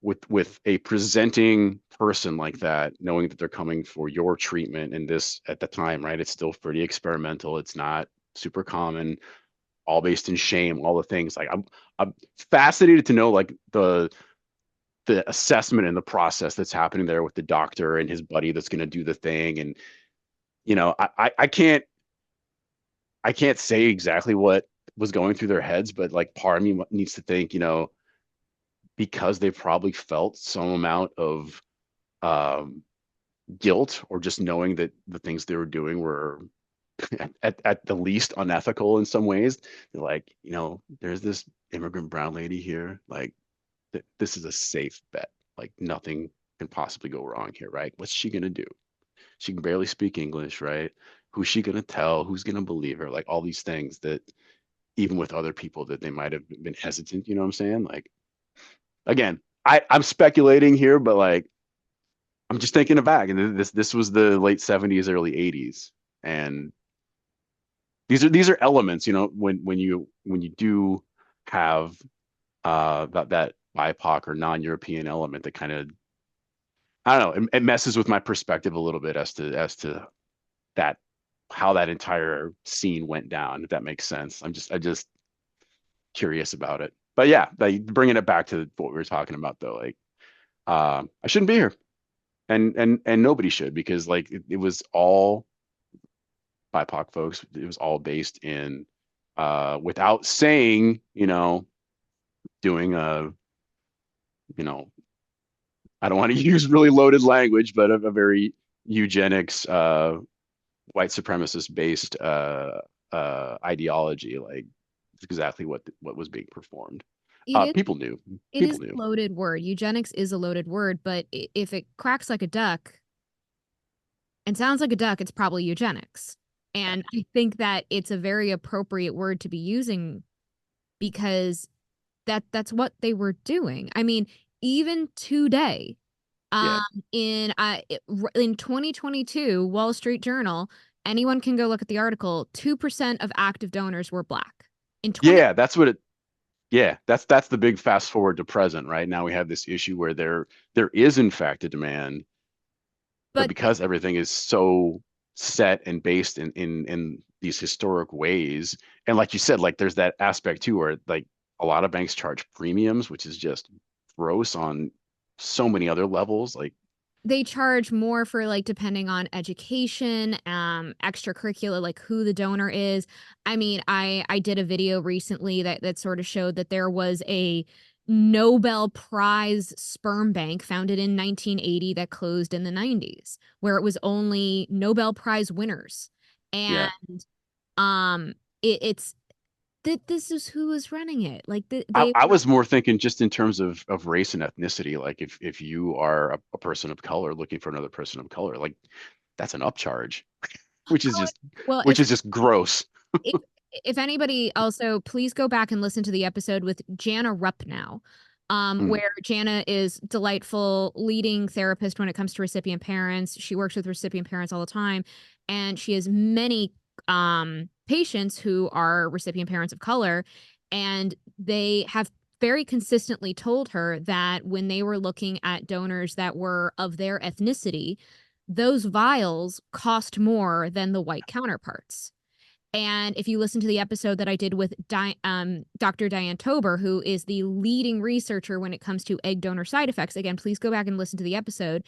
with a presenting person like that, knowing that they're coming for your treatment, and this at the time, right? It's still pretty experimental. It's not super common, all based in shame, all the things. Like I'm fascinated to know like the assessment and the process that's happening there with the doctor and his buddy that's going to do the thing. And I can't say exactly what was going through their heads, but like part of me needs to think, because they probably felt some amount of um, guilt, or just knowing that the things they were doing were at the least unethical in some ways. They're like, there's this immigrant brown lady here. Like, this is a safe bet. Like, nothing can possibly go wrong here, right? What's she gonna do? She can barely speak English, right? Who's she gonna tell? Who's gonna believe her? Like all these things that even with other people that they might have been hesitant. You know what I'm saying? Like, again, I'm speculating here, but like I'm just thinking back, and this was the late '70s, early '80s, and these are elements, when you do have that BIPOC or non-European element that kind of, I don't know, it messes with my perspective a little bit as to that how that entire scene went down, if that makes sense. I just curious about it. But yeah, like bringing it back to what we were talking about though, like I shouldn't be here, and nobody should, because like it was all BIPOC folks. It was all based in without saying, doing a, you know, I don't want to use really loaded language, but a very eugenics, white supremacist based ideology. Like it's exactly what was being performed.
It is
People knew.
it is
People
a
knew.
loaded word. Eugenics is a loaded word, but if it cracks like a duck and sounds like a duck, it's probably eugenics. And I think that it's a very appropriate word to be using because that's what they were doing. I mean, even today,
Yeah.
um, in 2022, Wall Street Journal, anyone can go look at the article. 2% of active donors were Black in 20.
Yeah, that's the big fast forward to present, right? Now we have this issue where there is in fact a demand, but
But
because everything is so set and based in these historic ways, and like you said, like there's that aspect too where like a lot of banks charge premiums, which is just gross on so many other levels. Like,
they charge more for like depending on education, extracurricular, like who the donor is. I mean, I did a video recently that sort of showed that there was a Nobel Prize sperm bank founded in 1980 that closed in the 90s, where it was only Nobel Prize winners. And
yeah,
um it's that this is who was running it. Like
I,
they
I
were.
was more thinking just in terms of race and ethnicity. Like if you are a person of color looking for another person of color, like that's an upcharge, which is
Oh,
just
well,
which is just gross.
if if anybody also, please go back and listen to the episode with Jana Rupnow,
Mm,
where Jana is delightful leading therapist when it comes to recipient parents. She works with recipient parents all the time, and she has many patients who are recipient parents of color, and they have very consistently told her that when they were looking at donors that were of their ethnicity, those vials cost more than the white counterparts. And if you listen to the episode that I did with Dr. Diane Tober, who is the leading researcher when it comes to egg donor side effects, again, please go back and listen to the episode.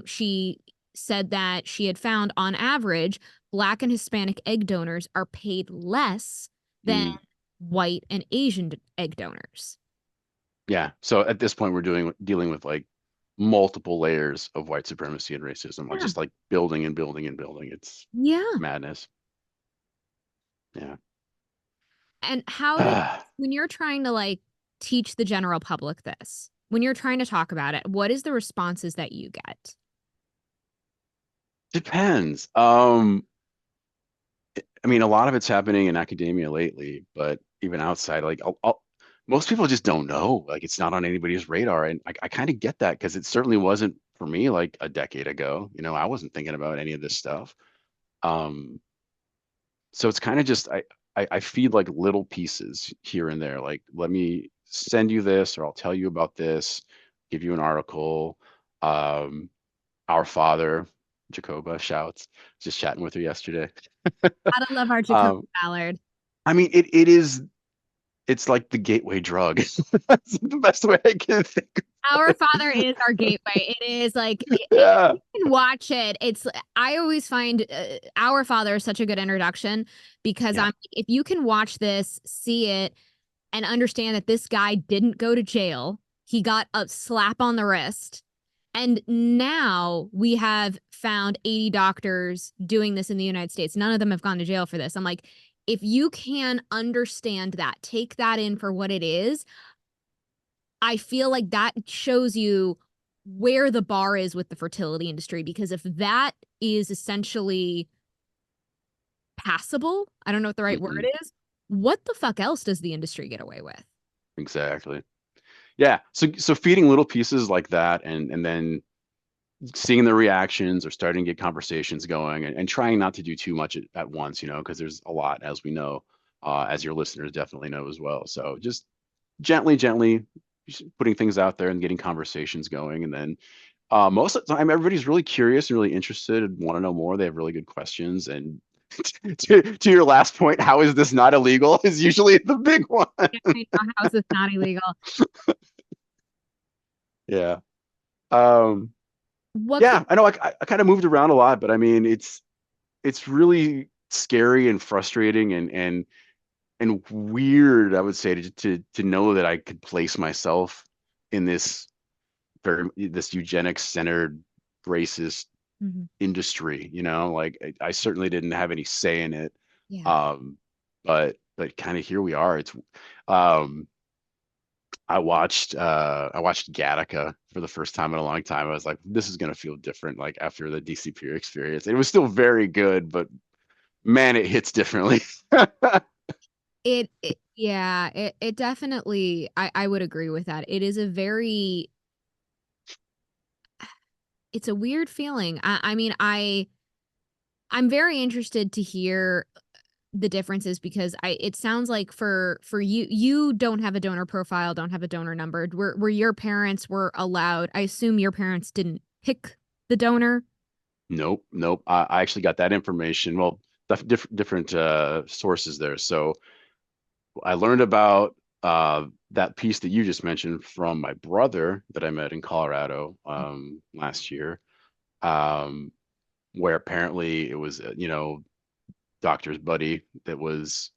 She said that she had found on average, Black and Hispanic egg donors are paid less than
mm.
white and Asian egg donors.
Yeah. So at this point, we're dealing with like multiple layers of white supremacy and racism, like
Yeah.
just like building and building and building. It's
Yeah.
madness. Yeah.
And when you're trying to like teach the general public this, when you're trying to talk about it, what is the responses that you get?
Depends. I mean, a lot of it's happening in academia lately, but even outside, like most people just don't know. Like it's not on anybody's radar, and I kind of get that because it certainly wasn't for me like a decade ago. I wasn't thinking about any of this stuff. Um, so it's kind of just I feed like little pieces here and there. Like, let me send you this, or I'll tell you about this, give you an article. Um, Our Father, Jacoba shouts, just chatting with her yesterday.
Gotta love our Jacob
Um,
Ballard.
I mean, it's like the gateway drug. That's the best way I can think of
Our
it.
Father is our gateway. It is like
Yeah.
you can watch it. I always find Our Father is such a good introduction because
Yeah.
if you can watch this, see it, and understand that this guy didn't go to jail, he got a slap on the wrist. And now we have found 80 doctors doing this in the United States. None of them have gone to jail for this. I'm like, if you can understand that, take that in for what it is, I feel like that shows you where the bar is with the fertility industry. Because if that is essentially passable, I don't know what the right word
Hmm.
is, what the fuck else does the industry get away with?
Exactly. Yeah. So feeding little pieces like that, and then seeing the reactions or starting to get conversations going, and trying not to do too much at once, because there's a lot, as we know, as your listeners definitely know as well. So just gently just putting things out there and getting conversations going. And then most of the time, everybody's really curious and really interested and want to know more. They have really good questions. And to your last point, how is this not illegal? Is usually the big one.
Yeah, I know. How is this not illegal?
Yeah. Um,
What could
yeah, I know I kind of moved around a lot, but I mean it's really scary and frustrating and weird, I would say, to know that I could place myself in this eugenics centered racist
Mhm.
industry, like I certainly didn't have any say in it.
Yeah.
But kind of here we are. It's um I watched Gattaca for the first time in a long time. I was like, this is gonna feel different, like after the DCP experience. It was still very good, but man, it hits differently.
Yeah, it definitely, I would agree with that. It is a very, it's a weird feeling. I mean, I'm very interested to hear the differences because it sounds like for you don't have a donor profile, don't have a donor number. Where your parents were allowed, I assume your parents didn't pick the donor.
Nope, nope. I actually got that information. Well, different sources there. So I learned about that piece that you just mentioned from my brother that I met in Colorado last year, um, where apparently it was, doctor's buddy that was.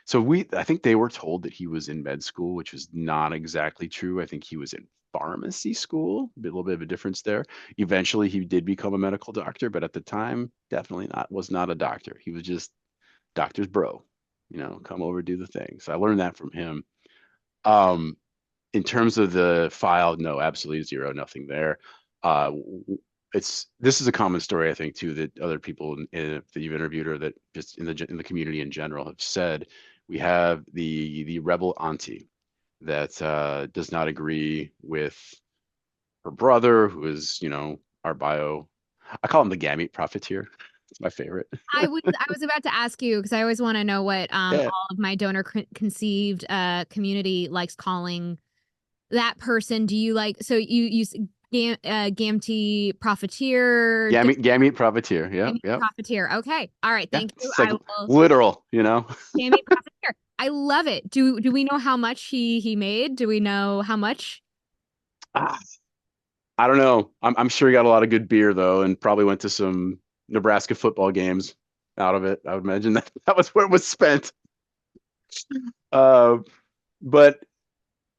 So I think they were told that he was in med school, which was not exactly true. I think he was in pharmacy school, a little bit of a difference there. Eventually, he did become a medical doctor, but at the time, definitely was not a doctor. He was just doctor's bro, come over, do the thing. So I learned that from him. Um, in terms of the file, no, absolutely zero, nothing there. Uh, this is a common story, I think, too, that other people that you've interviewed or that just in the community in general have said. We have the rebel auntie that does not agree with her brother, who is, our bio. I call him the gamete profiteer. It's my favorite.
I was about to ask you because I always want to know what
Yeah,
all of my donor conceived community likes calling that person. Do you like, so you use Gamty profiteer,
gamete profiteer. Yep,
Gamete
yep.
profiteer? Okay, all right,
Yeah,
thank you.
it's like
I will.
literal.
Gamete profiteer. I love it. Do we know how much he made? Do we know how much?
Ah, I don't know. I'm sure he got a lot of good beer though, and probably went to some Nebraska football games out of it. I would imagine that was where it was spent. Uh, but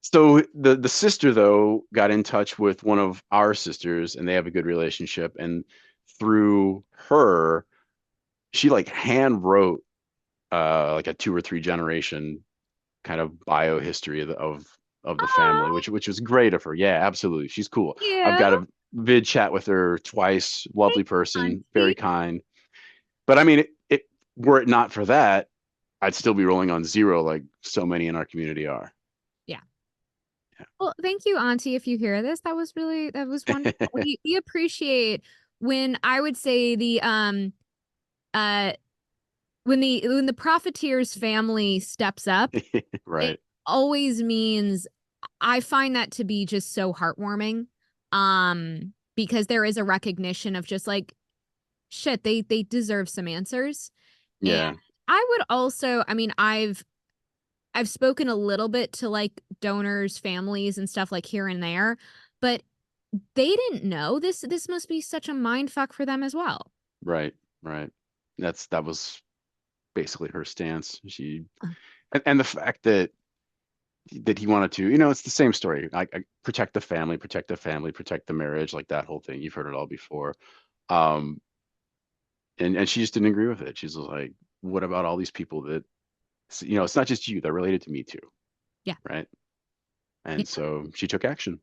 so the sister though got in touch with one of our sisters, and they have a good relationship. And through her, she like hand wrote like a 2 or 3 generation kind of bio history of the family,
Oh,
which was great of her. Yeah, absolutely. She's cool. I've
yeah.
got a vid chat with her twice. Lovely
Thank you,
person, very
Auntie.
kind. But I mean, were it not for that, I'd still be rolling on zero, like so many in our community are.
Yeah.
Yeah.
Well, thank you, Auntie, if you hear this. That was wonderful. We appreciate when I would say the uh when the profiteer's family steps up, it
Right.
always means, I find that to be just so heartwarming. Because there is a recognition of just like, shit, they deserve some answers. And
Yeah.
I would also, I mean, I've spoken a little bit to like donors, families and stuff like here and there, but they didn't know this. This must be such a mind fuck for them as well.
Right. Right. That was basically her stance.
Uh,
And the fact that he wanted to, it's the same story. I protect the family, protect the family, protect the marriage, like that whole thing. You've heard it all before. Um, and she just didn't agree with it. She's like, what about all these people that, it's not just you, they're related to me too,
Yeah.
right?
Yeah.
And so she took action.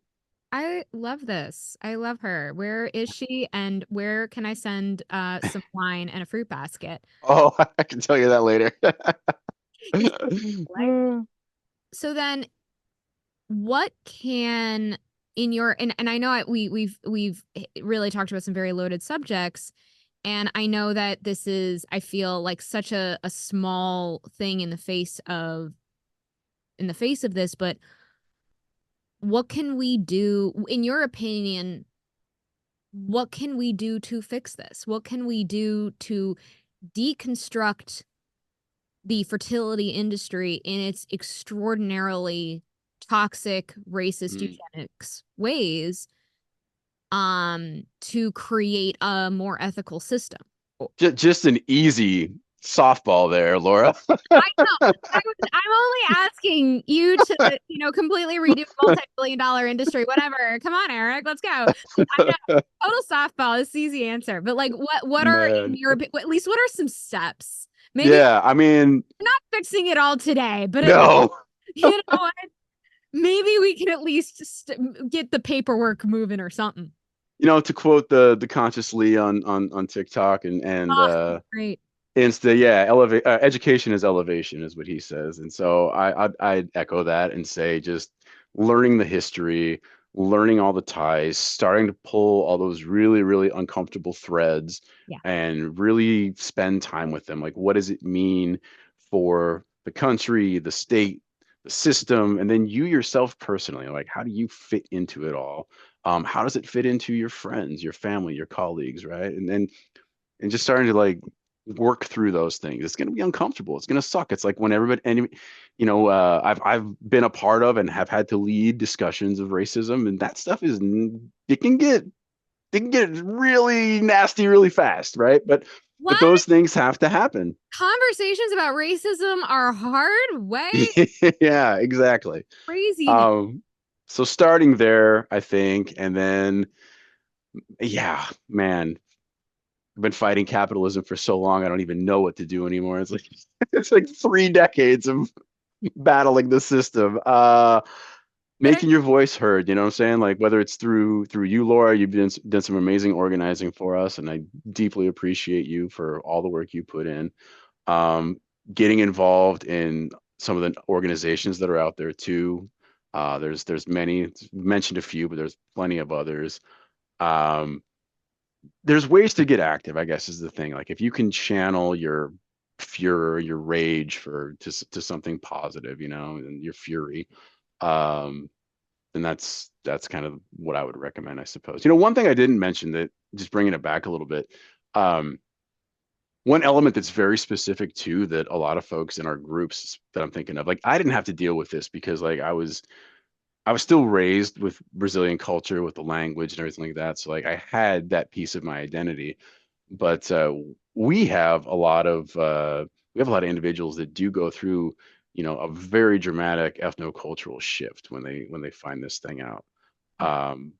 I love this. I love her. Where is she and where can I send some wine and a fruit basket?
Oh, I can tell you that later.
It's so then what can in your, and I know we've really talked about some very loaded subjects, and I know that this is, I feel like such a small thing in the face of this, but what can we do in your opinion? What can we do to fix this? What can we do to deconstruct the fertility industry in its extraordinarily toxic, racist
Mm.
eugenics ways to create a more ethical system.
Just an easy softball there, Laura.
I know. I'm only asking you to, completely redo a multi-billion-dollar industry. Whatever. Come on, Eric. Let's go. Like, I know. Total softball is easy answer. But like, what are in
Man.
your at least what are some steps? Maybe
Yeah, I mean,
we're not fixing it all today, but at least,
no.
you know what? Maybe we can at least get the paperwork moving or something.
To quote the conscious Lee on TikTok and
Oh, great.
Insta, yeah, elevate education is elevation is what he says, and so I'd echo that and say just learning the history, learning all the ties, starting to pull all those really really uncomfortable threads,
Yeah.
and really spend time with them. Like, what does it mean for the country, the state, the system, and then you yourself personally? Like, how do you fit into it all? How does it fit into your friends, your family, your colleagues, right? And just starting to like work through those things. It's going to be uncomfortable. It's going to suck. It's like when everybody, and I've been a part of and have had to lead discussions of racism, and that stuff it can get really nasty really fast, right? But
What?
those things have to happen.
Conversations about racism are hard way
Yeah, exactly.
crazy.
So starting there, I think, and then yeah, man, I've been fighting capitalism for so long, I don't even know what to do anymore. It's like it's like 3 decades of battling the system.
But
Making your voice heard, you know what I'm saying? Like whether it's through you, Laura, you've done some amazing organizing for us, and I deeply appreciate you for all the work you put in. Um, Getting involved in some of the organizations that are out there too. There's many, mentioned a few, but there's plenty of others. Um, there's ways to get active, I guess, is the thing. Like if you can channel your furor, your rage to something positive, and your fury, um, then that's kind of what I would recommend, I suppose. One thing I didn't mention, that just bringing it back a little bit, um, one element that's very specific to that a lot of folks in our groups that I'm thinking of, like I didn't have to deal with this because like I was still raised with Brazilian culture, with the language and everything like that. So like I had that piece of my identity. But we have a lot of individuals that do go through, a very dramatic ethnocultural shift when they find this thing out. Um,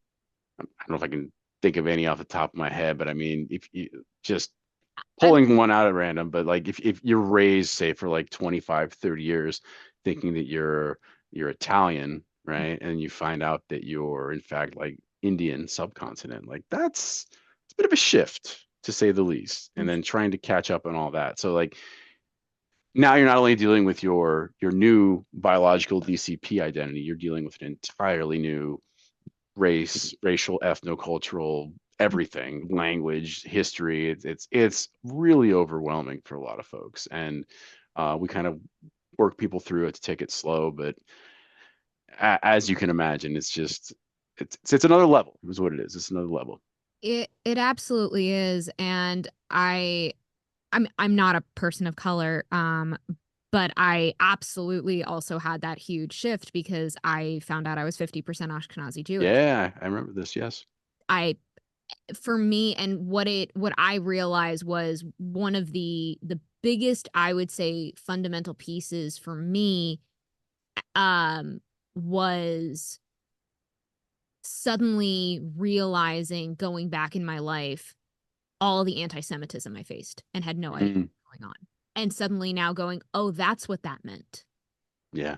I don't know if I can think of any off the top of my head, but I mean, if you just
I'm
pulling one out at random, but like if you're raised, say, for like 25, 30 years thinking that you're Italian, right? And you find out that you're in fact like Indian subcontinent, like it's a bit of a shift to say the least. And then trying to catch up and all that. So like now you're not only dealing with your new biological DCP identity, you're dealing with an entirely new racial, ethnocultural, everything, language, history. It's really overwhelming for a lot of folks, and we kind of work people through it to take it slow. But as you can imagine, it's another level. Is what it is. It's another level.
it absolutely is, and I'm not a person of color, but I absolutely also had that huge shift because I found out I was 50% Ashkenazi Jewish.
Yeah, I remember this. Yes.
I For me, and what I realized was one of the biggest, I would say, fundamental pieces for me was suddenly realizing, going back in my life, all the anti-Semitism I faced and had no idea
Mm,
what was going on. And suddenly now going, oh, that's what that meant.
yeah.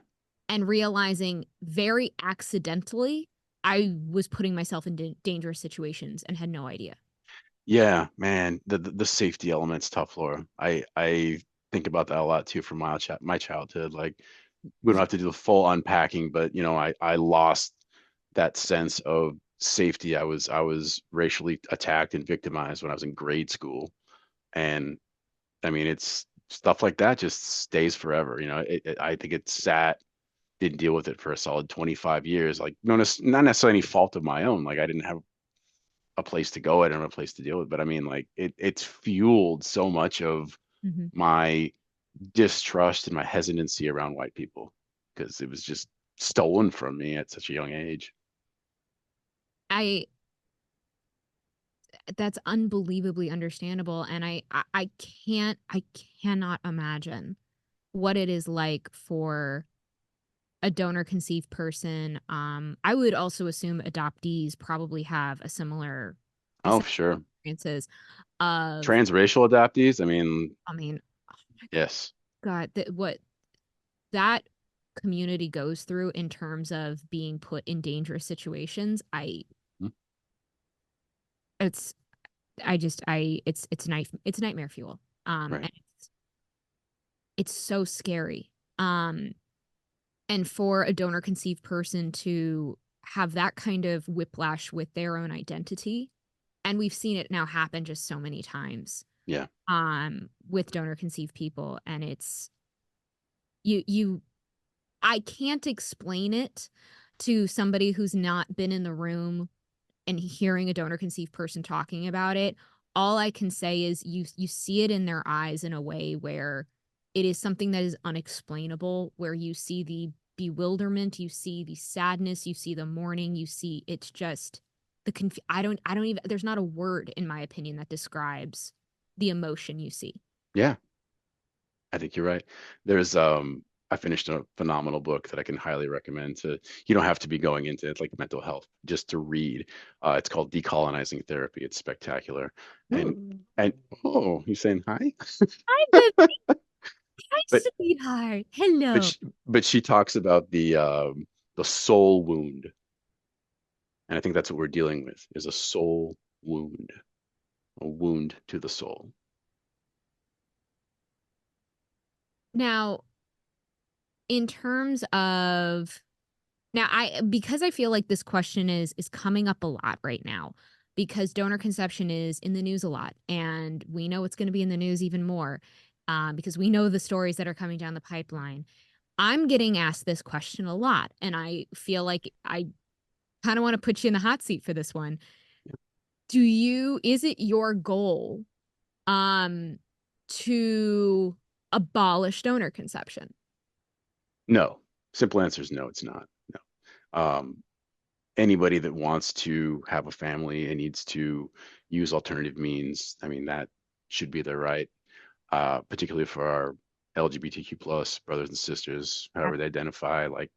And realizing very accidentally I was putting myself in dangerous situations and had no idea.
Yeah, man, the safety element's tough, Laura. I think about that a lot too from my childhood. Like we don't have to do the full unpacking, but I lost that sense of safety. I was racially attacked and victimized when I was in grade school, and I mean it's stuff like that just stays forever. I think it sat, didn't deal with it for a solid 25 years. Like no, not necessarily any fault of my own. Like I didn't have a place to go at and a place to deal with. But I mean, like it's fueled so much of
Mm-hmm.
my distrust and my hesitancy around white people because it was just stolen from me at such a young age.
I That's unbelievably understandable, and I cannot imagine what it is like for a donor conceived person. I would also assume adoptees probably have a
Oh,
similar
sure.
experiences of,
Transracial adoptees, I mean,
I mean, oh my
yes.
God, that what that community goes through in terms of being put in dangerous situations.
Mm,
It's it's nightmare fuel.
right.
And it's so scary. Um, and for a donor conceived person to have that kind of whiplash with their own identity, and we've seen it now happen just so many times
Yeah.
with donor conceived people, and it's you I can't explain it to somebody who's not been in the room and hearing a donor conceived person talking about it. All I can say is you see it in their eyes in a way where it is something that is unexplainable, where you see the bewilderment, you see the sadness, you see the mourning, you see it's just I don't even, there's not a word in my opinion that describes the emotion you see.
Yeah. I think you're right. There's I finished a phenomenal book that I can highly recommend to you don't have to be going into it like mental health just to read. It's called Decolonizing Therapy. It's spectacular. And
Ooh.
and oh, you saying hi?
Hi, Vivi. Hi,
But
sweetheart.
but
Hello.
she, but she talks about the soul wound. And I think that's what we're dealing with is a soul wound, a wound to the soul.
Now, in terms of now, because I feel like this question is coming up a lot right now because donor conception is in the news a lot, and we know it's going to be in the news even more because we know the stories that are coming down the pipeline. I'm getting asked this question a lot, and I feel like I kind of want to put you in the hot seat for this one. Is it your goal um to abolish donor conception?
No. Simple answer is no, it's not. No. Anybody that wants to have a family and needs to use alternative means, I mean, that should be their right, particularly for our LGBTQ plus brothers and sisters, however they identify, like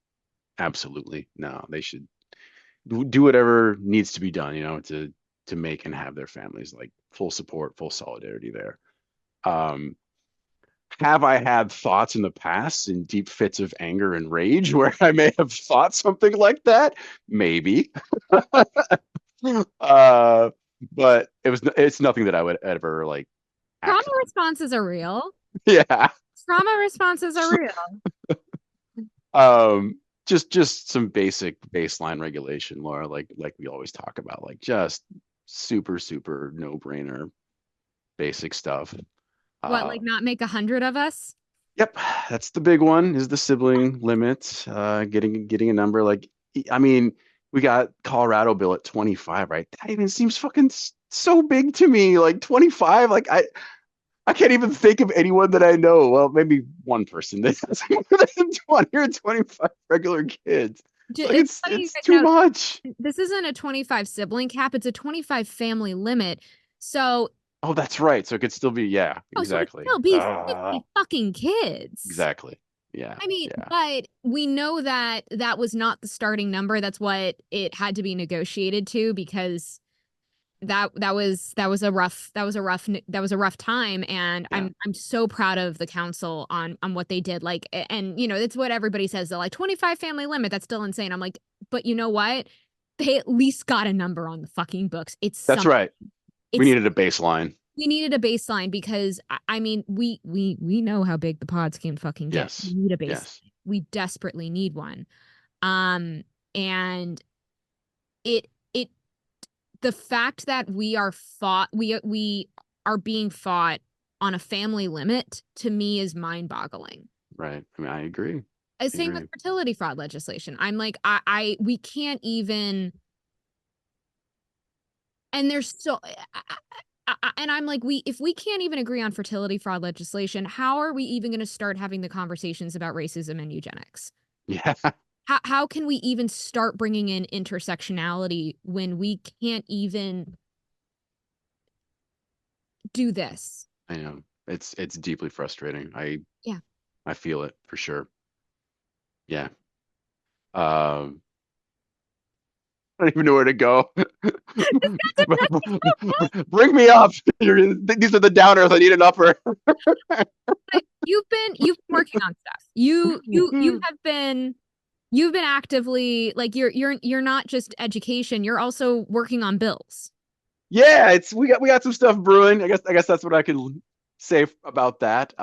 absolutely no, they should do whatever needs to be done, to make and have their families like full support, full solidarity there. Um, have I had thoughts in the past in deep fits of anger and rage where I may have thought something like that? Maybe. uh, but it's nothing that I would ever like
Trauma
act on.
responses are real.
Yeah.
Trauma responses are real.
Um, just some basic baseline regulation, Laura, like we always talk about, like just super, super no-brainer basic stuff.
What,
Uh,
like not make 100 of us?
Yep, that's the big one is the sibling limit. Getting a number like I mean, we got Colorado bill at 25, right? That even seems fucking so big to me. Like 25, like I can't even think of anyone that I know. Well, maybe one person that has more than 20 or 25 regular kids. Like
It's funny you
it's
guys
too
know
much.
this isn't a 25 sibling cap, it's a 25 family limit. So,
Oh, that's right. So it could still be, yeah,
so it
exactly.
still be 50 fucking kids.
Exactly. Yeah,
I mean,
yeah,
but we know that that was not the starting number. That's what it had to be negotiated to because that was a rough time, and
yeah.
I'm so proud of the council on what they did, like, and it's what everybody says, they're like 25 family limit, that's still insane. I'm like, but you know what, they at least got a number on the fucking books.
That's right. We
It's
needed a baseline.
we needed a baseline because I mean we know how big the pods can fucking get. We
Yes.
need a baseline.
Yes.
We desperately need one. And it the fact that we are being fought on a family limit to me is mind-boggling.
Right. I mean, I agree. I
Same with
agree.
fertility fraud legislation. I'm like, I we can't even, And there's so and I'm like, if we can't even agree on fertility fraud legislation, how are we even going to start having the conversations about racism and eugenics?
Yeah,
How can we even start bringing in intersectionality when we can't even do this?
I know. It's deeply frustrating.
Yeah.
I feel it for sure. Yeah. Um, I don't even know where to go. Bring me up. These are the downers. I need an upper.
But you've been working on stuff. You've been actively like you're not just education, you're also working on bills.
Yeah, it's we got some stuff brewing. I guess that's what I could say about that.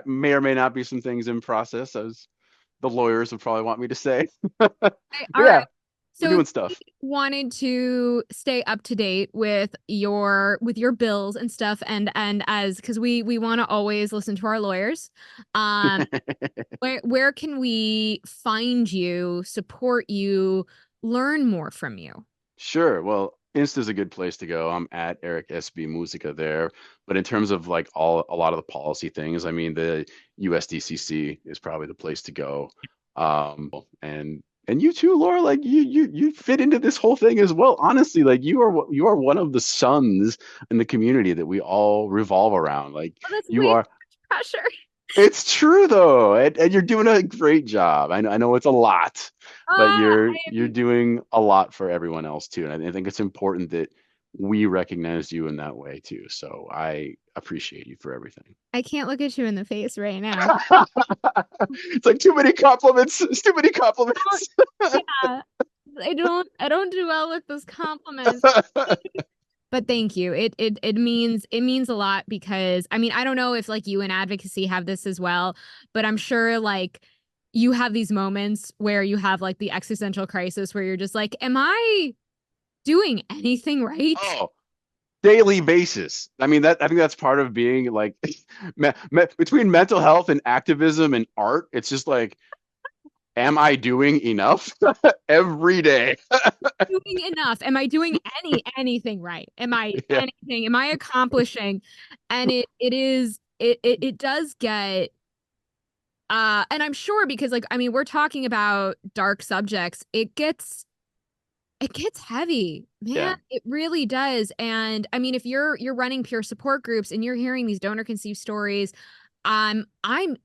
May or may not be some things in process, as the lawyers would probably want me to say. But
Okay, all right.
yeah, we're
So if
doing
you
stuff.
wanted to stay up to date with your bills and stuff and as because we want to always listen to our lawyers, um where can we find you, support you, learn more from you?
Sure. Well, Insta's a good place to go. I'm at Eric SB Musica there. But in terms of like a lot of the policy things, I mean, the USDCC is probably the place to go. And you too, Laura, like you fit into this whole thing as well. Honestly, like you are one of the sons in the community that we all revolve around. Like
Oh, that's
you
way too
are.
much pressure.
It's true though, and you're doing a great job. I know it's a lot, but you're
I'm
doing a lot for everyone else too. And I think it's important that we recognize you in that way too. So I appreciate you for everything.
I can't look at you in the face right now.
It's like too many compliments. It's too many compliments.
Yeah. I don't do well with those compliments. But thank you. It means a lot because I mean, I don't know if like you and advocacy have this as well, but I'm sure like you have these moments where you have like the existential crisis where you're just like, am I doing anything right?
Oh, daily basis. I think that's part of being like between mental health and activism and art. It's just like, am I doing enough every day?
Doing enough? Am I doing anything right? Am I
Yeah.
anything? Am I accomplishing? And it does get and I'm sure because like I mean we're talking about dark subjects. It gets heavy, man.
Yeah.
It really does. And I mean, if you're running peer support groups and you're hearing these donor conceived stories, I'm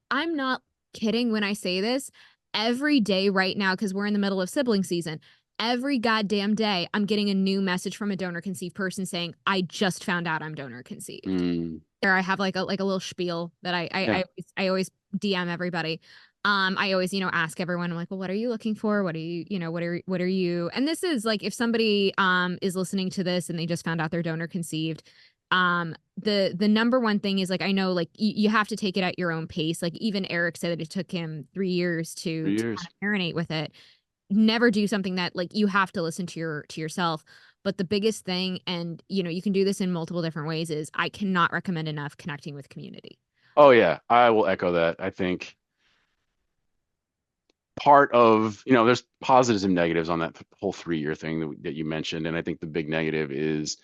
not kidding when I say this. Every day right now, because we're in the middle of sibling season, every goddamn day, I'm getting a new message from a donor conceived person saying, I just found out I'm donor conceived.
Mm,
There I have like a little spiel that
yeah.
I always DM everybody. I always, ask everyone, I'm like, well, what are you looking for? What are you, what are you? And this is like if somebody is listening to this and they just found out they're donor conceived, the number one thing is like I know like you have to take it at your own pace. Like even Eric said that it took him 3 years
For
to kind
years.
of marinate with it. Never do something that like you have to listen to yourself. But the biggest thing, and you can do this in multiple different ways, is I cannot recommend enough connecting with community.
Oh yeah, I will echo that. I think part of, there's positives and negatives on that whole 3 year thing that you mentioned. And I think the big negative is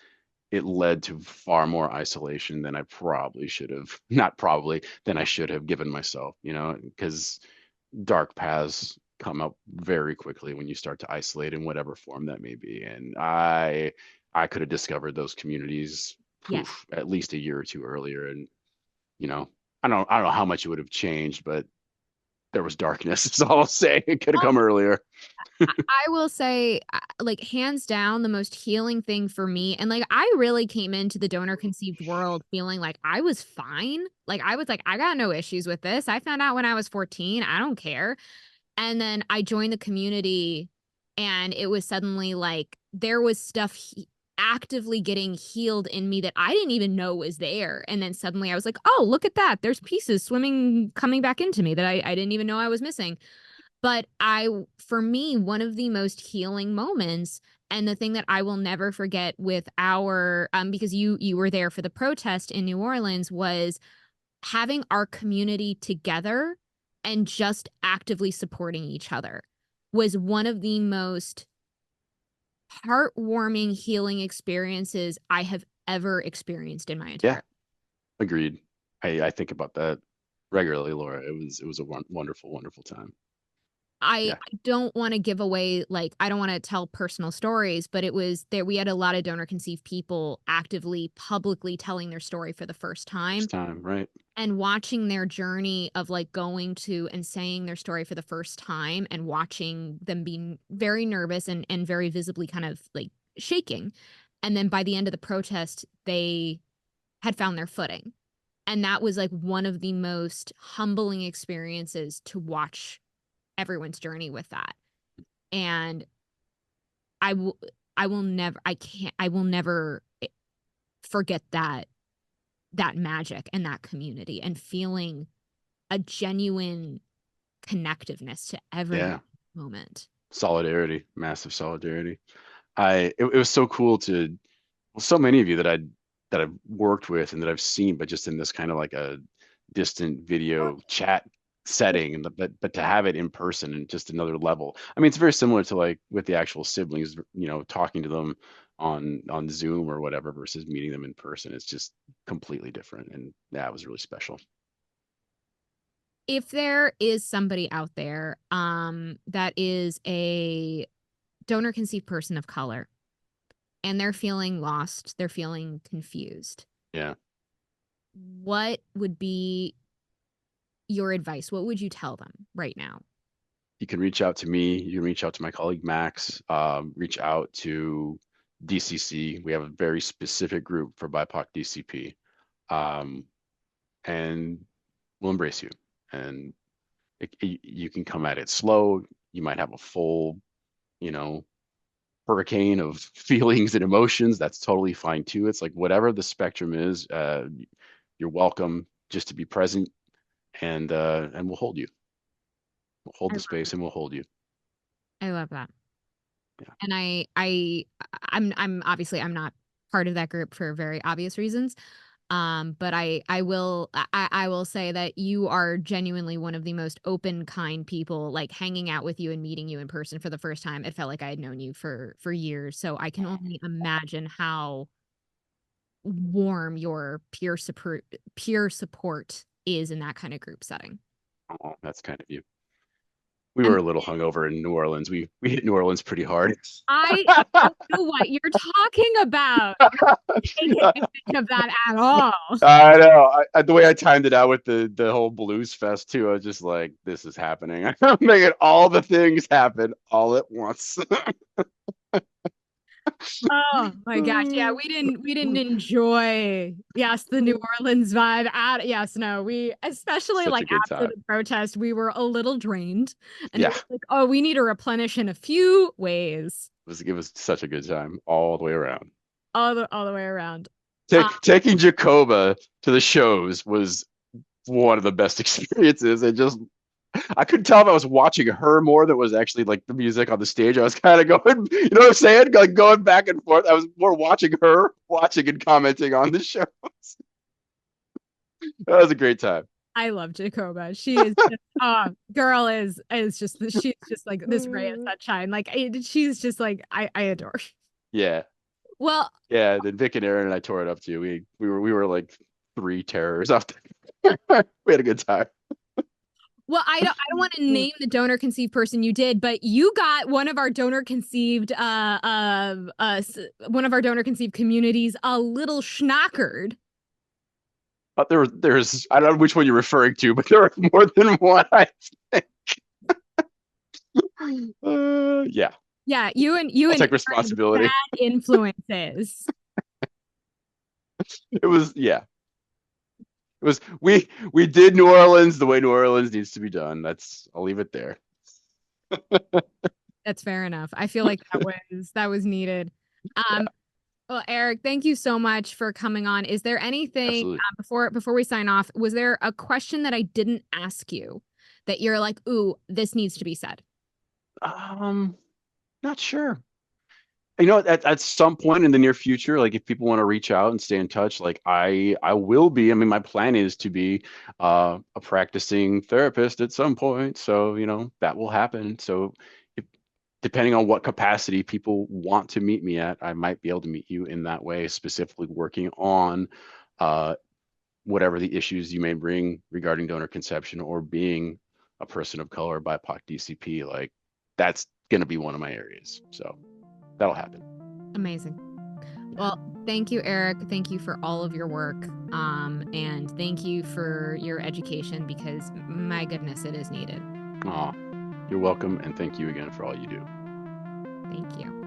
it led to far more isolation than I probably should have, not probably, than I should have given myself, because dark paths come up very quickly when you start to isolate in whatever form that may be. And I could have discovered those communities,
Yes.
poof, at least a year or two earlier. And, you know, I don't know how much it would have changed, but there was darkness. That's all I'll say. It could have come earlier.
I will say, like, hands down, the most healing thing for me, and like, I really came into the donor conceived world feeling like I was fine. Like, I was like, I got no issues with this. I found out when I was 14. I don't care. And then I joined the community, and it was suddenly like there was stuff actively getting healed in me that I didn't even know was there. And then suddenly I was like, oh, look at that. There's pieces swimming, coming back into me that I didn't even know I was missing. But for me, one of the most healing moments and the thing that I will never forget with our, because you were there for the protest in New Orleans was having our community together and just actively supporting each other was one of the most heartwarming, healing experiences I have ever experienced in my
Yeah,
entire.
agreed. I think about that regularly, Laura. It was a wonderful, wonderful time.
I
Yeah,
don't want to give away, like, I don't want to tell personal stories, but it was there. We had a lot of donor conceived people actively, publicly telling their story for the first time
first time, right?
and watching their journey of like going to and saying their story for the first time and watching them being very nervous and very visibly kind of like shaking. And then by the end of the protest, they had found their footing. And that was like one of the most humbling experiences to watch everyone's journey with that. And I will I will never I can't I will never forget that magic and that community and feeling a genuine connectiveness to everybody
Yeah,
in the moment.
solidarity, massive solidarity. It was so cool to well, so many of you that I've worked with and that I've seen, but just in this kind of like a distant video chat setting, and but to have it in person and just another level. I mean, it's very similar to like with the actual siblings, you know, talking to them on Zoom or whatever versus meeting them in person. It's just completely different, and yeah, it was really special.
If there is somebody out there that is a donor conceived person of color and they're feeling lost, they're feeling confused,
Yeah,
what would be your advice? What would you tell them right now?
you can reach out to me. You can reach out to my colleague Max. Reach out to DCC. We have a very specific group for BIPOC DCP. Um, and we'll embrace you. And you can come at it slow. You might have a full, you know, hurricane of feelings and emotions. That's totally fine too. It's like whatever the spectrum is, you're welcome just to be present, and we'll hold you. We'll hold
I
the
love,
space and we'll hold you.
I love that.
Yeah.
And I'm obviously I'm not part of that group for very obvious reasons. But I will say that you are genuinely one of the most open, kind people, like hanging out with you and meeting you in person for the first time. It felt like I had known you for years. So I can only imagine how warm your peer support is in that kind of group setting.
Oh, that's kind of you. We were
And
a little hungover in New Orleans. We hit New Orleans pretty hard.
I don't know what you're talking about. Take advantage of that at all.
I know. The way I timed it out with the whole blues fest too, I was just like, this is happening. I'm making all the things happen all at once.
Oh my gosh. Yeah, we didn't enjoy, yes, the New Orleans vibe at, yes, no. We especially
Such
like
a good
after
time.
the protest, we were a little drained and it
Yeah,
was like, oh, we need to replenish in a few ways.
it was such a good time all the way around.
All the way around.
Taking Jacoba to the shows was one of the best experiences. It just I couldn't tell if I was watching her more than was actually like the music on the stage. I was kind of going, you know what I'm saying? Like going back and forth. I was more watching her, watching and commenting on the show. That was a great time.
I love Jacoba. She is just, girl is just she's just like this ray of sunshine. Like she's just like I adore.
Yeah.
Well,
Yeah. Then Vic and Aaron and I tore it up too. We were like three terrors out there. We had a good time.
Well, I don't want to name the donor conceived person you did, but you got one of our donor conceived one of our donor conceived communities a little schnockered.
There's I don't know which one you're referring to, but there are more than one. I think. Yeah,
Yeah, you
I'll
and
take
Aaron,
responsibility.
bad influences.
It was yeah. It was we did New Orleans the way New Orleans needs to be done. That's I'll leave it there.
That's fair enough. I feel like that was needed.
Yeah,
Um, well, Eric, thank you so much for coming on. Is there anything
absolutely.
before we sign off? Was there a question that I didn't ask you that you're like, ooh, this needs to be said?
Um, Not sure. You know, at some point in the near future, like if people want to reach out and stay in touch, like I will be. I mean, my plan is to be a practicing therapist at some point. So, you know, that will happen. So if depending on what capacity people want to meet me at, I might be able to meet you in that way, specifically working on whatever the issues you may bring regarding donor conception or being a person of color, BIPOC, DCP. Like, that's going to be one of my areas. So that'll happen.
Amazing. Well, thank you, Eric. Thank you for all of your work. And thank you for your education, because my goodness, it is needed.
Aw, you're welcome. And thank you again for all you do.
Thank you.